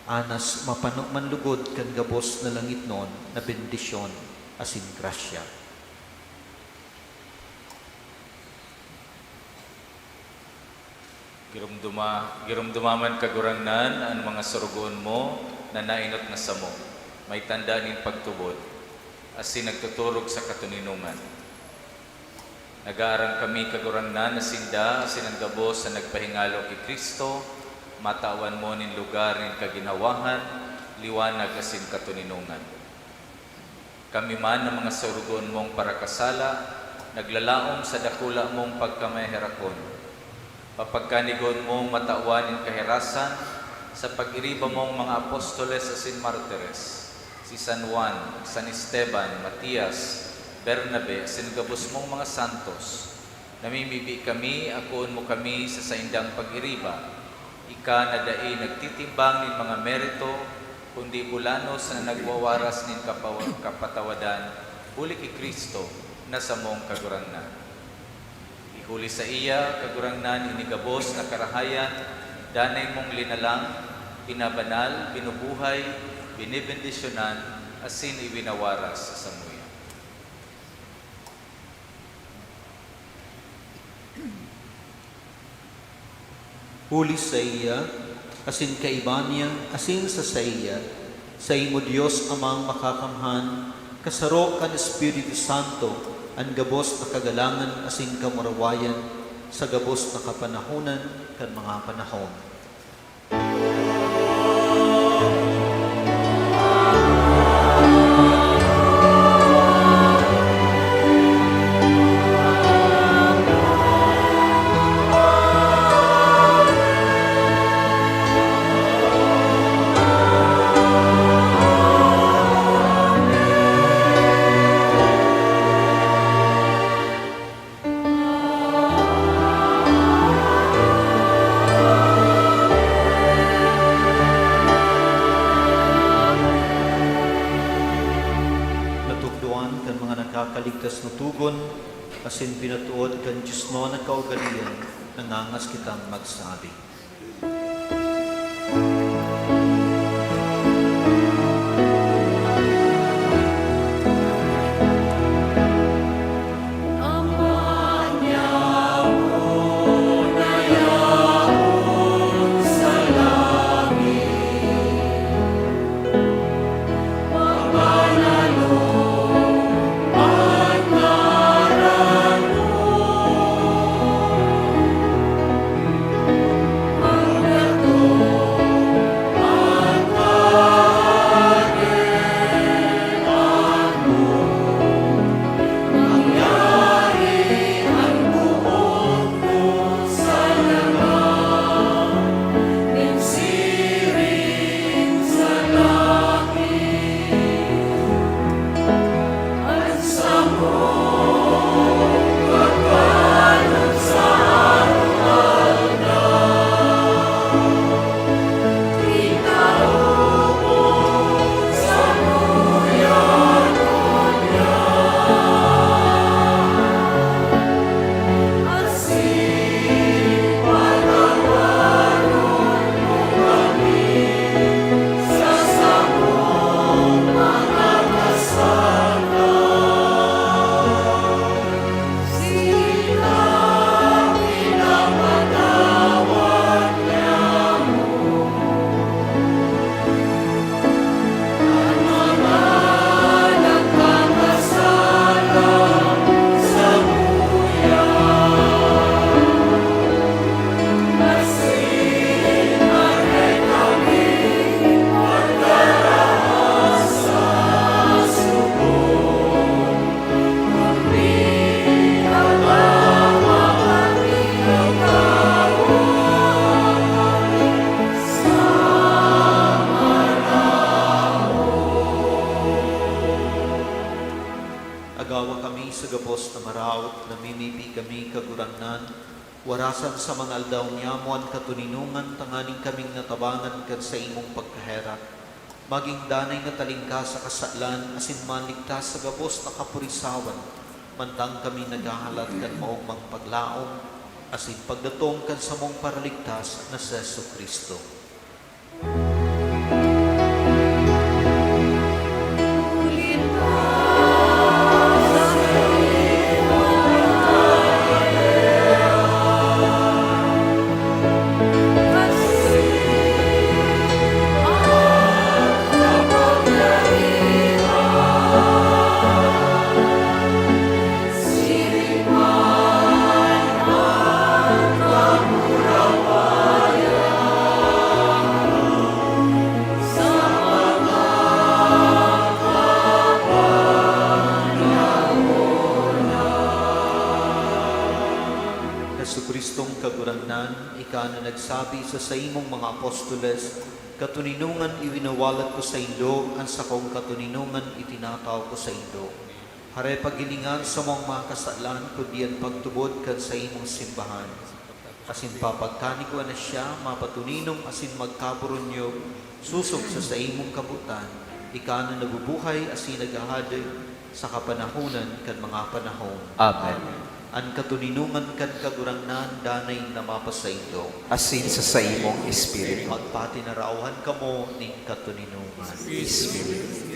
Anas mapano manlugod kan gabos na langit noon na bendisyon asin grasya. Girumdumaman kagurangnan ang mga surugon mo na nainot na samo. May tanda nin pagtubod, asin nagtuturog sa katuninungan. Nag-aarang kami kagurangnan na sinda, asin ang gabos sa nagpahingalo kay Kristo, matawan mo nin lugar nin kaginawahan, liwanag asin katuninungan. Kami man ng mga surugon mong parakasala, naglalaom sa dakula mong pagkamaherakon. Papagkanigon mong matawan nin kahirasan, sa pag-iriba mong mga apostoles asin martires, si San Juan, San Esteban, Matias, Bernabe, asin gabos mong mga santos. Namimibi kami, akoon mo kami sa saindang pag-iriba. Ika na dai nagtitimbang nin mga merito, kundi bulanos na nagwawaras nin kapatawadan, huli kay Kristo na sa mong kagurangnan. Ihuli sa iya, kagurangnan inigabos na karahayan, danay mong linalang, pinabanal, binubuhay, binibendisyonan, asin ibinawaras sa samuya. Huli sa iya, asin kaiba niya, asin sa iya, sa imo Diyos amang makakamhan, kasaro kan Espiritu Santo, ang gabos na kagalangan asin kamurawayan, sa gabos na kapanahonan kan mga panahon. Kaligtas na tugon, asin pinatuod kan Diyos mo na kaugalian, nangangas kitang magsabi. gabos na maraot, namimipi kami kagurangnan, warasan sa mga aldaw niya, muan katuninungan, tanganing kaming natabangan kan sa imong pagkaherak. Maging danay na talingka sa kasalan, asin man ligtas sa gabos na kapurisawan, mantang kami naghahalat kan maong mga paglaom, asin pagdatong kan sa mong paraligtas na sa Yesu Kristo. Kristong kagurangnan, ika na nagsabi sa imong mga apostoles, katuninungan iwinawalat ko sa indo, ang sakong katuninungan itinataw ko sa indo. Hare pagilingan sa mong mga kasalan, kudian pagtubod kan sa imong simbahan. Asin papagkani ko na siya, mapatuninong asin magkaburunyog, susog sa imong kabutan, ika na nabubuhay asin nagahaday sa kapanahunan kan mga panahon. Amen. Ang katuninungan kan kagurangnan, danay na mapasaindo. Asin sa imong espiritu. Magpatinarauhan kamo ning katuninungan. Espiritu.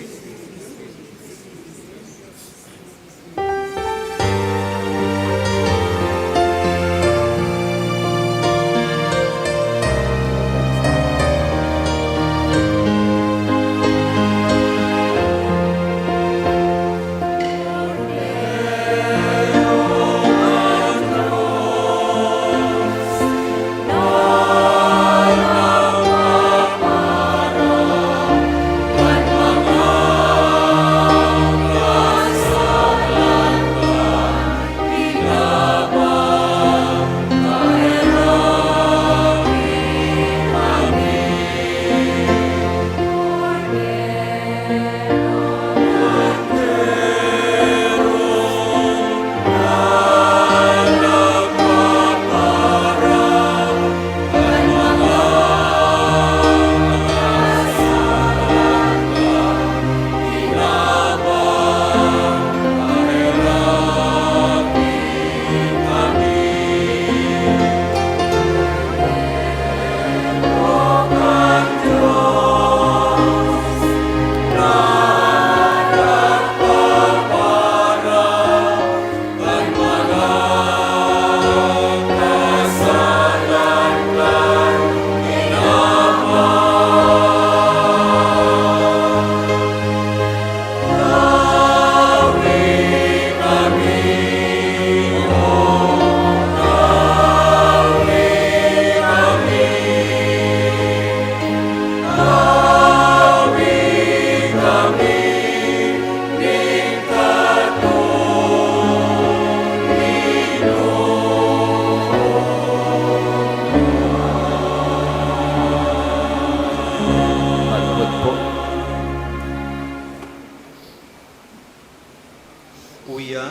Uya,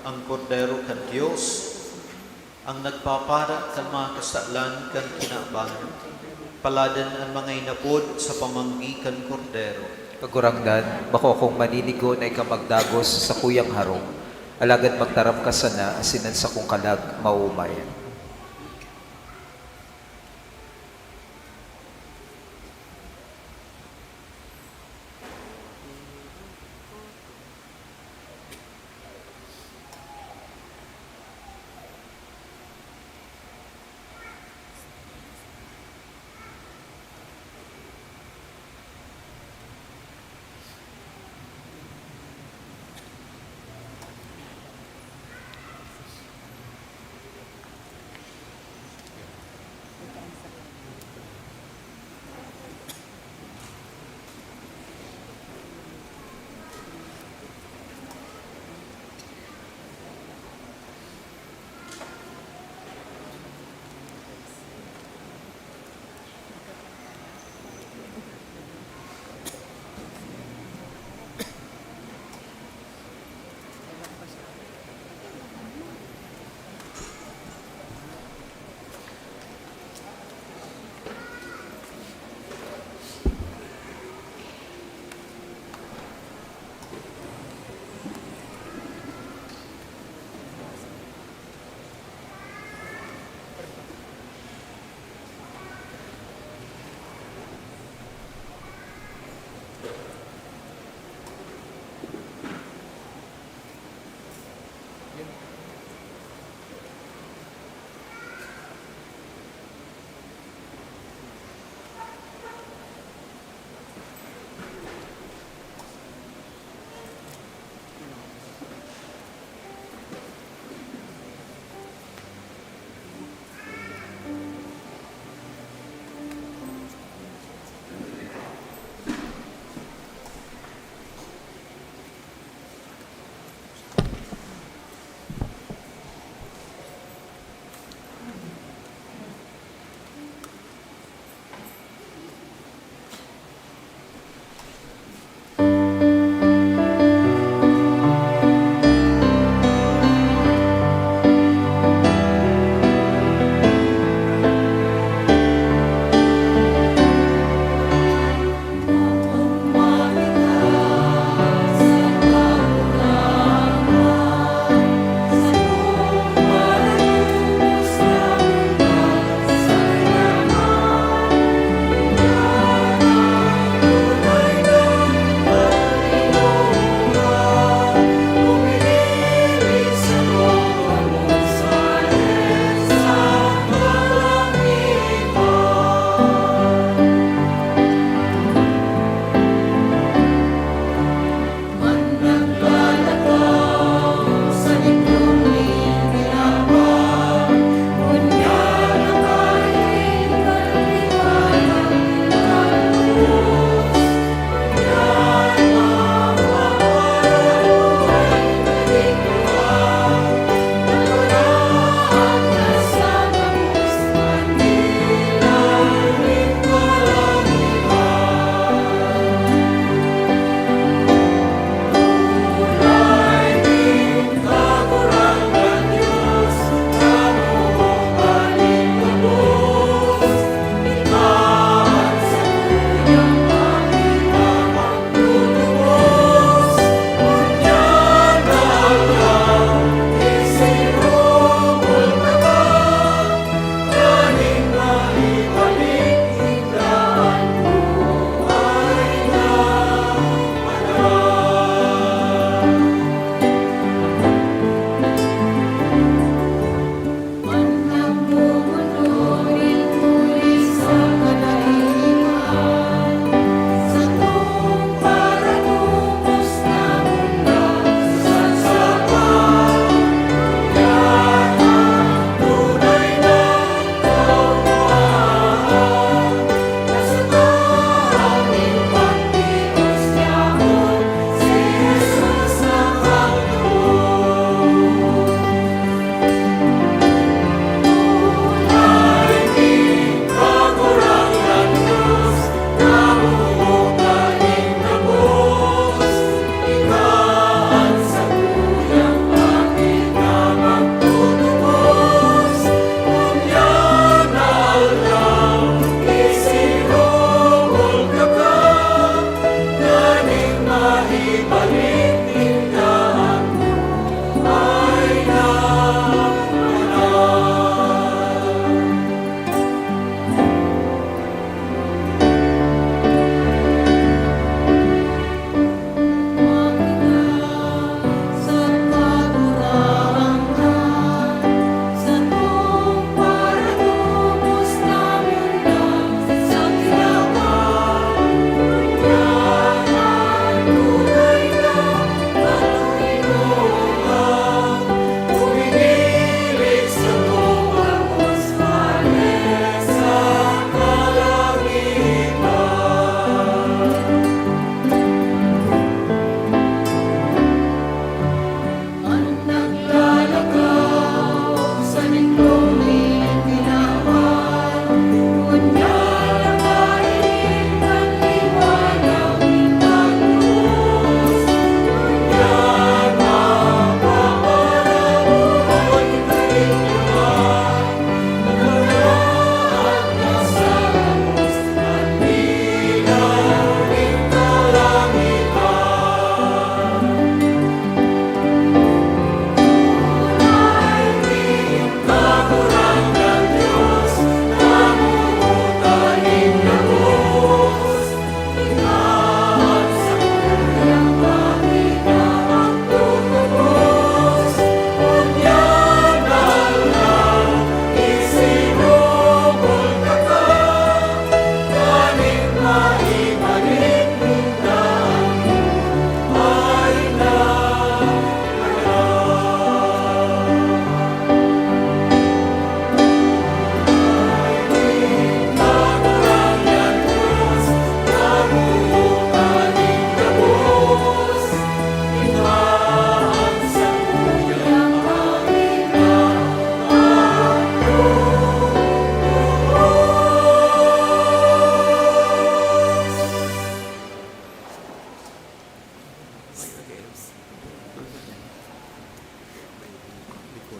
ang kordero kan Dios, ang nagpapara kan mga kasalan kan kinabangan. Paladan ang mga inapod sa pamanggi kan kordero. Kagurangnan, bako kung maninigon ay kamagdagos sa kuyang harong, alagad magtaram ka sana, asinan sa kong kalag maumay.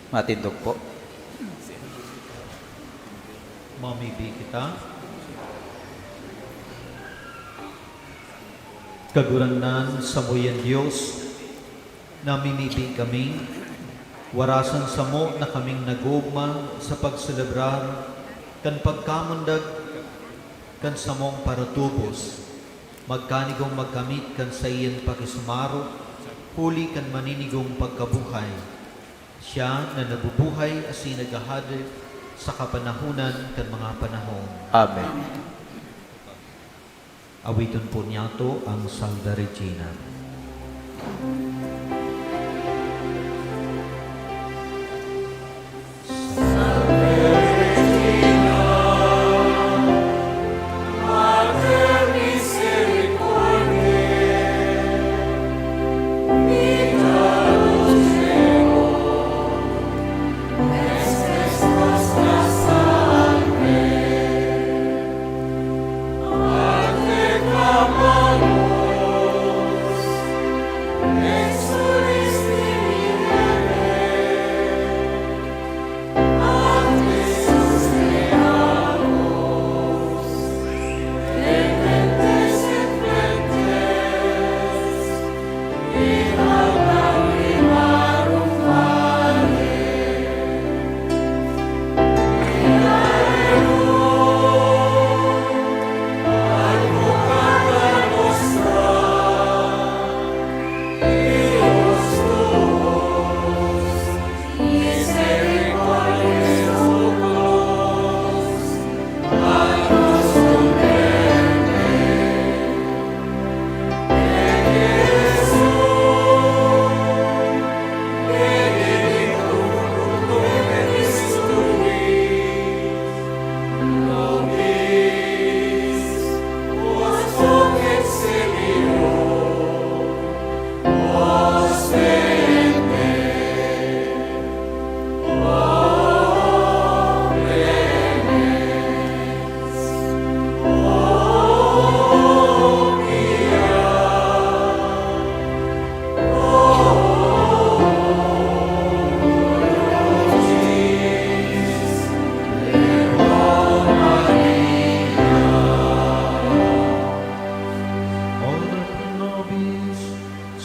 Matindog po. Mamibig kita. Kaguranan sa muyan Diyos, namimibig kami, warasan sa mo na kaming nagugma sa pagselebrar, kan pagkamundag, kan sa mong paratubos, magkanigong magkamit kan sa iyan pakisumaro, huli kan maninigong pagkabuhay. Siya na nabubuhay asin nagahadip sa kapanahunan kan mga panahon. Amen. Awiton po niya to ang Salve Regina.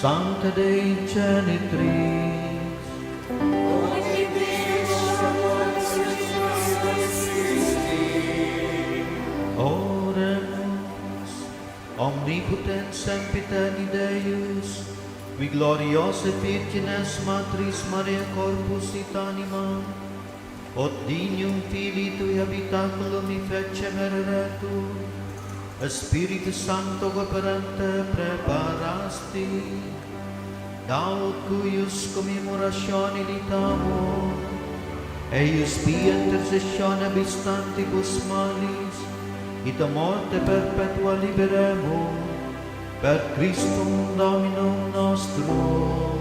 Sancta Dei Genitrix, Oremus, Omnipotens Sempiterni Deus, vi gloriose Virgines Matris Maria Corpus et Anima, od dignum Filii Tui habitaculum effecem ereretur, Spiritus Sancto operante preparasti, daud cuius commemoratione litamur, eius pia intercessione abistantibus malis, et a morte perpetua liberemur, per Christum Dominum nostrum.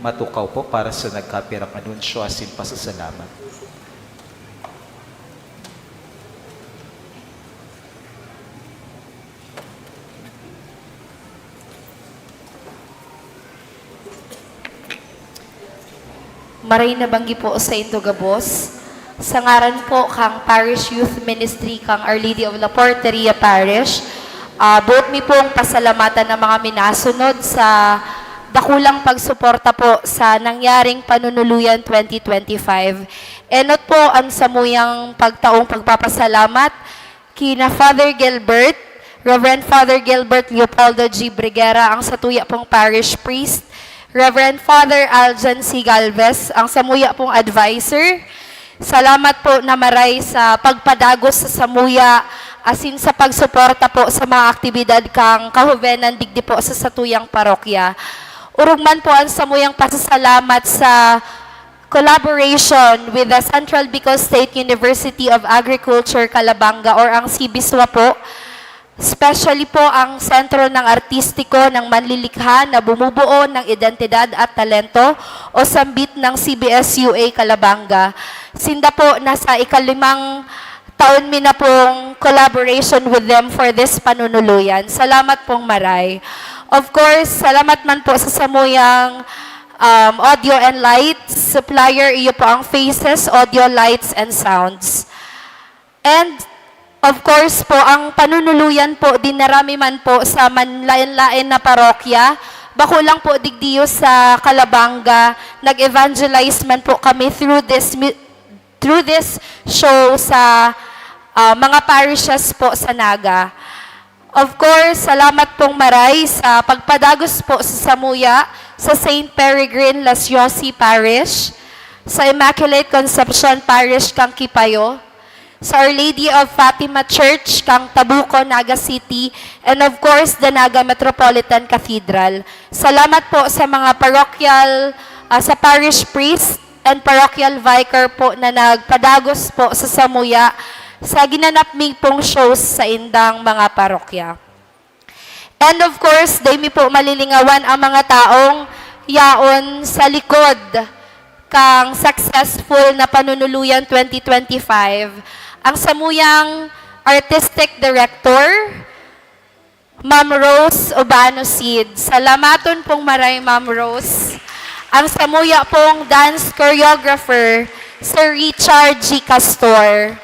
Matukaw po para sa nagkapirang anunsyo asin pasasalamat. Maray nabanggi po sa Indogabos. Sa ngaran po kang Parish Youth Ministry kang Our Lady of La Porteria Parish. Buot mi pong pasalamatan ng mga minasunod sa dakulang pagsuporta po sa nangyaring Panunuluyan 2025. Enot po ang samuyang pagtaong pagpapasalamat kina Father Gilbert, Reverend Father Gilbert Leopoldo G. Briguera, ang satuya pong parish priest, Reverend Father Aljan C. Galvez, ang samuya pong advisor. Salamat po na maray sa pagpadagos sa samuya, asin sa pagsuporta po sa mga aktibidad kang kahuvenan digdi po sa satuyang parokya. Urugman po ang samuyang pasasalamat sa collaboration with the Central Bicol State University of Agriculture, Calabanga or ang CBISWA po. Especially po ang Sentro ng Artistiko ng Manlilikha na bumubuo ng identidad at talento o sambit ng CBS-UA Calabanga. Sinda po nasa ikalimang taon mi na pong collaboration with them for this panunuluyan. Salamat pong maray. Of course, salamat man po sa samuyang audio and lights. Supplier, iyo po ang faces, audio, lights, and sounds. And of course po, ang panunuluyan po, dinarami man po sa manlain-lain na parokya. Bako lang po digdiyo sa Calabanga, nag-evangelize man po kami through this show sa mga parishes po sa Naga. Of course, salamat pong maray sa pagpadagos po sa Samuya, sa St. Peregrine Las Yossi Parish, sa Immaculate Conception Parish kang Kipayo, sa Our Lady of Fatima Church kang Tabuco, Naga City, and of course, the Naga Metropolitan Cathedral. Salamat po sa mga parochial, sa parish priest and parochial vicar po na nagpadagos po sa Samuya sa ginanap pong shows sa indang mga parokya. And of course, day mi po malilingawan ang mga taong yaon sa likod kang successful na panunuluyan 2025. Ang samuyang artistic director, Ma'am Rose Obano Cid. Salamaton pong maray, Ma'am Rose. Ang samuya pong dance choreographer, Sir Richard G. Castor.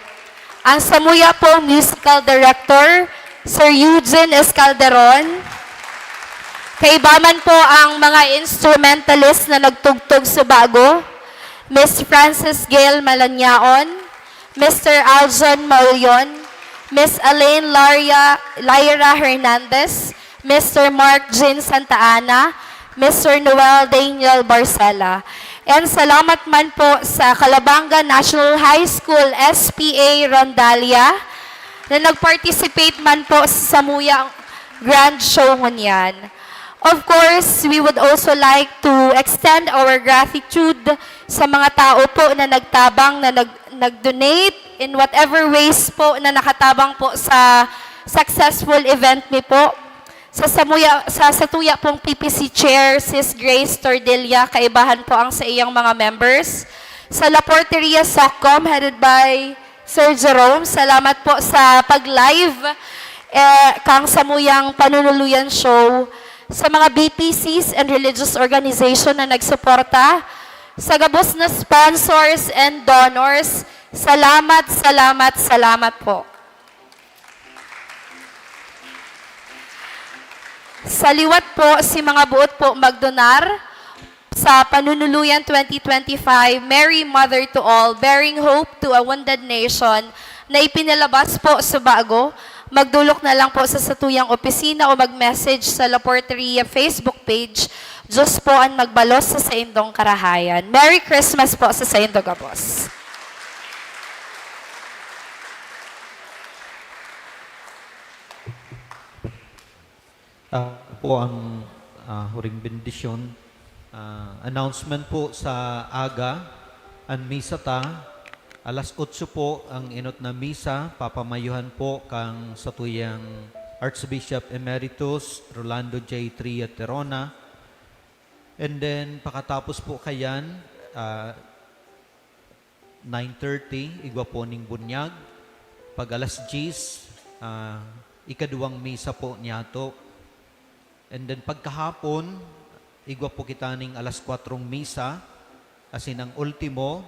Ang samuya pong musical director, Sir Eugene Escalderon. Kaibaman po ang mga instrumentalist na nagtugtog sa bago, Miss Frances Gail Malanyaon, Mr. Aljon Maulion, Miss Elaine Lyra Hernandez, Mr. Mark Jean Santa Ana, Mr. Noel Daniel Barcela. And salamat man po sa Calabanga National High School SPA Rondalia na nag-participate man po sa Samuyang Grand Show ngunyan. Of course, we would also like to extend our gratitude sa mga tao po na nagtabang, na nag-donate in whatever ways po na nakatabang po sa successful event ni po. Sa satuya pong PPC Chair, Sis Grace Tordilla, kaibahan po ang sa iyang mga members. Sa La Porteria SOCCOM, headed by Sir Jerome, salamat po sa pag-live kang samuyang panunuluyan show. Sa mga BPCs and religious organization na nagsuporta, sa gabos na sponsors and donors, salamat, salamat, salamat po. Sa liwat po, si mga buot po magdonar sa Panunuluyan 2025, Mary Mother to All, Bearing Hope to a Wounded Nation, na ipinalabas po sa bago. Magdulok na lang po sa satuyang opisina o mag-message sa La Porteria Facebook page. Diyos po ang magbalos sa Saindong Karahayan. Merry Christmas po sa Saindo Gabos. Po ang huring bendisyon. Announcement po sa aga, ang misa ta, alas 8 po ang inot na misa, papamayuhan po kang satuyang Archbishop Emeritus Rolando J. Tria Terona. And then, pakatapos po kayan, 9:30, igwa po ning bunyag. Pag alas 10, ikaduwang misa po niyato. And then pagkahapon, igwa po kita ning alas 4 misa, asin ang ultimo,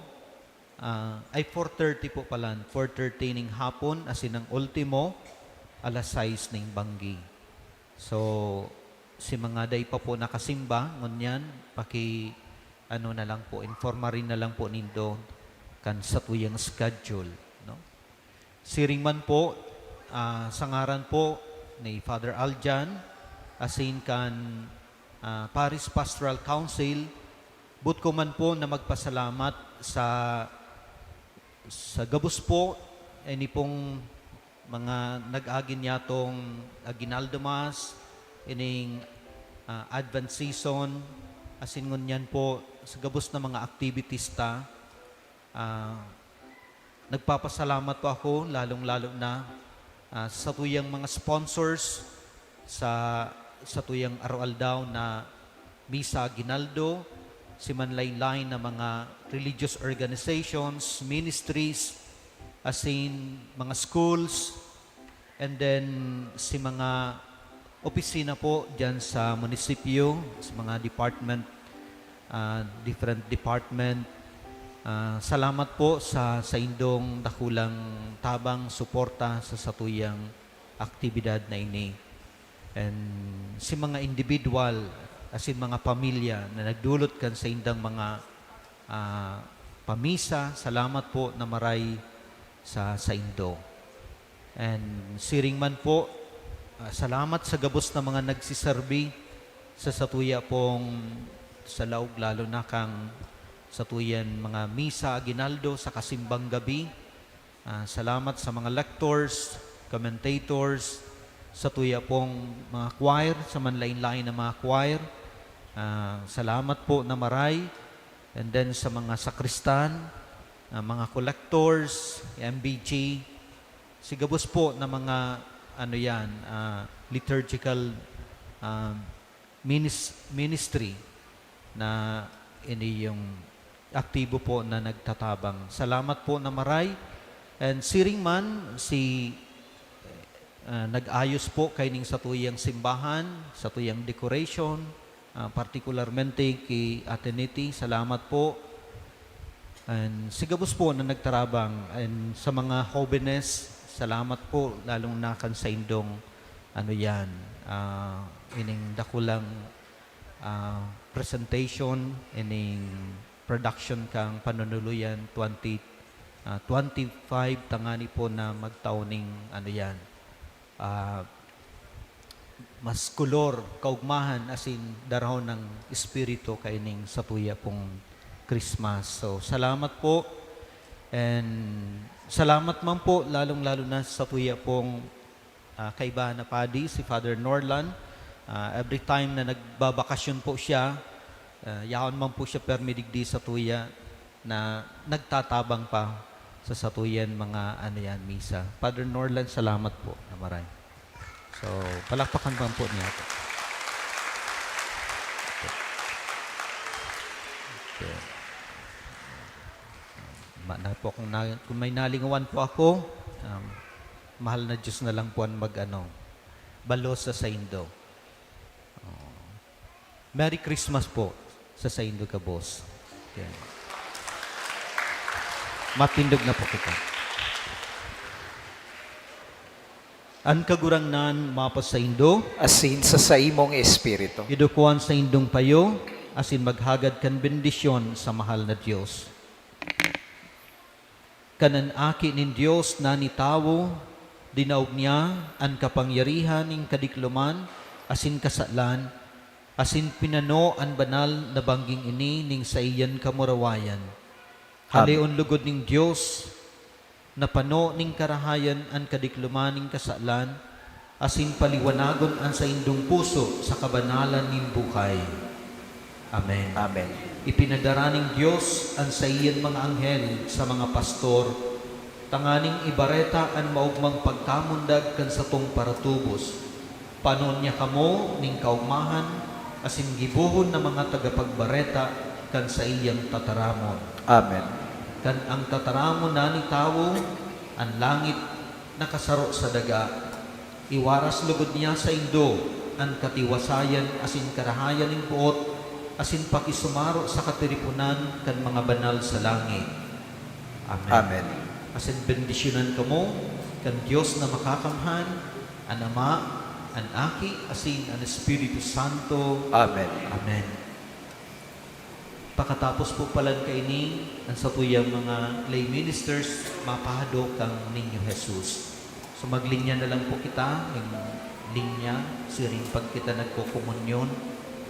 ay 4:30 po pala, 4:30 ning hapon, asin ang ultimo, alas 6 ning banggi. So, si mga day pa po nakasimba, ngunyan, na lang po, informa rin na lang po nindo kan sa tuyang schedule. No? Siring man po, sa ngaran po ni Father Aljan, asin kan Paris Pastoral Council, but ko man po na magpasalamat sa gabos po, ini pong mga nag-agin yatong aginaldo Mass, ining Advent season, asin ngunyan po sa gabos na mga activities ta. Nagpapasalamat po ako, lalong-lalo na sa tuyang mga sponsors, sa tuyang araw-aldaw na Misa Aguinaldo, si manlain-lain na mga religious organizations, ministries, asin mga schools, and then si mga opisina po dyan sa munisipyo, sa mga department, different department. Salamat po sa indong dakulang tabang suporta sa satuyang aktibidad na ini. And si mga individual, as in mga pamilya na nagdulot kan sa indang mga pamisa, salamat po na maray sa indo. And siring man po, salamat sa gabos na mga nagsiserbi sa satuya pong sa laog, lalo na kang satuyan mga misa aginaldo sa kasimbang gabi. Salamat sa mga lectors, commentators, satuya pong mga choir, sa manlain-lain na mga choir. Salamat po na maray. And then sa mga sakristan, mga collectors, MBG, sigabos po na mga liturgical ministry na ini yung aktibo po na nagtatabang. Salamat po na maray. And siring man, nag-ayos po kayning satuyang simbahan, satuyang decoration, particularmente kay Ateniti, salamat po. And sigabos po na nagtarabang. And sa mga jóvenes, salamat po, lalong nakan sa indong ining dakulang presentation, ining production kang panunuluyan 25 tangani po na magtauning mas kulor, kaugmahan, asin darahon ng espiritu kaining satuya pong Christmas. So, salamat po. And salamat man po, lalong-lalo na sa satuya pong kaibahan na padi, si Father Norlan. Every time na nagbabakasyon po siya, yaon man po siya permidigdi sa tuya na nagtatabang pa sa satuyan mga misa. Father Norlan, salamat po na maray. So, palakpakan pa po niya ito. Okay. Kung may nalingawan po ako, mahal na Diyos na lang po ang balos sa saindo. Merry Christmas po sa saindo ka, boss. Okay. Matindog na po kita. An kagurangnan mapas sa indo, Asin sa saimong espiritu. idukuan sa indong payo, asin maghagad kan bendisyon sa mahal na Diyos. Kanan aki nin Diyos na nitawo, dinaog niya ang kapangyarihan ng kadikluman, asin kasalan, asin pinano ang banal na bangging ini ning sa iyan kamurawayan. Haleon lugod ning Diyos, na pano ning karahayan ang kadikluman ning kasalan, asin paliwanagon ang sa indong puso sa kabanalan ning buhay. Amen. Amen. Ipinadara ning Diyos ang sa iyan mga anghel sa mga pastor, tanganing ibareta ang maugmang pagkamundag kan sa tong paratubos. Panon niya kamo ning kaugmahan, asin gibuhon na mga tagapagbareta kan sa iyang tataramon. Amen. Kan ang tataramon na ni tawo, ang langit nakasaro sa daga, iwaras lugod niya sa indo, ang katiwasayan asin karahayan ning puot, asin pakisumaro sa katiripunan kan mga banal sa langit. Amen. Amen. Asin bendisyonan kamo kan Dios na makakamhan, ang Ama, ang Aki, asin ang Espiritu Santo. Amen. Amen. Pakatapos po palan kaini ang satuyang mga lay ministers, mapahado kang ninyo Jesus. So maglinya na lang po kita, ng linya, siring pag kita nagkukomunyon,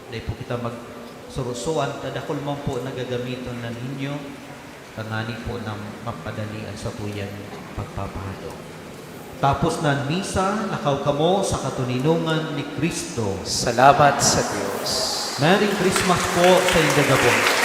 dahil po kita magsurusuan, tadakol man po nagagamiton na ninyo, tangani po na mapadali ang satuyang pagpapahado. Tapos na misa, nakaw kamo sa katuninungan ni Kristo. Salamat sa Diyos. Merry Christmas po sa Indagabon.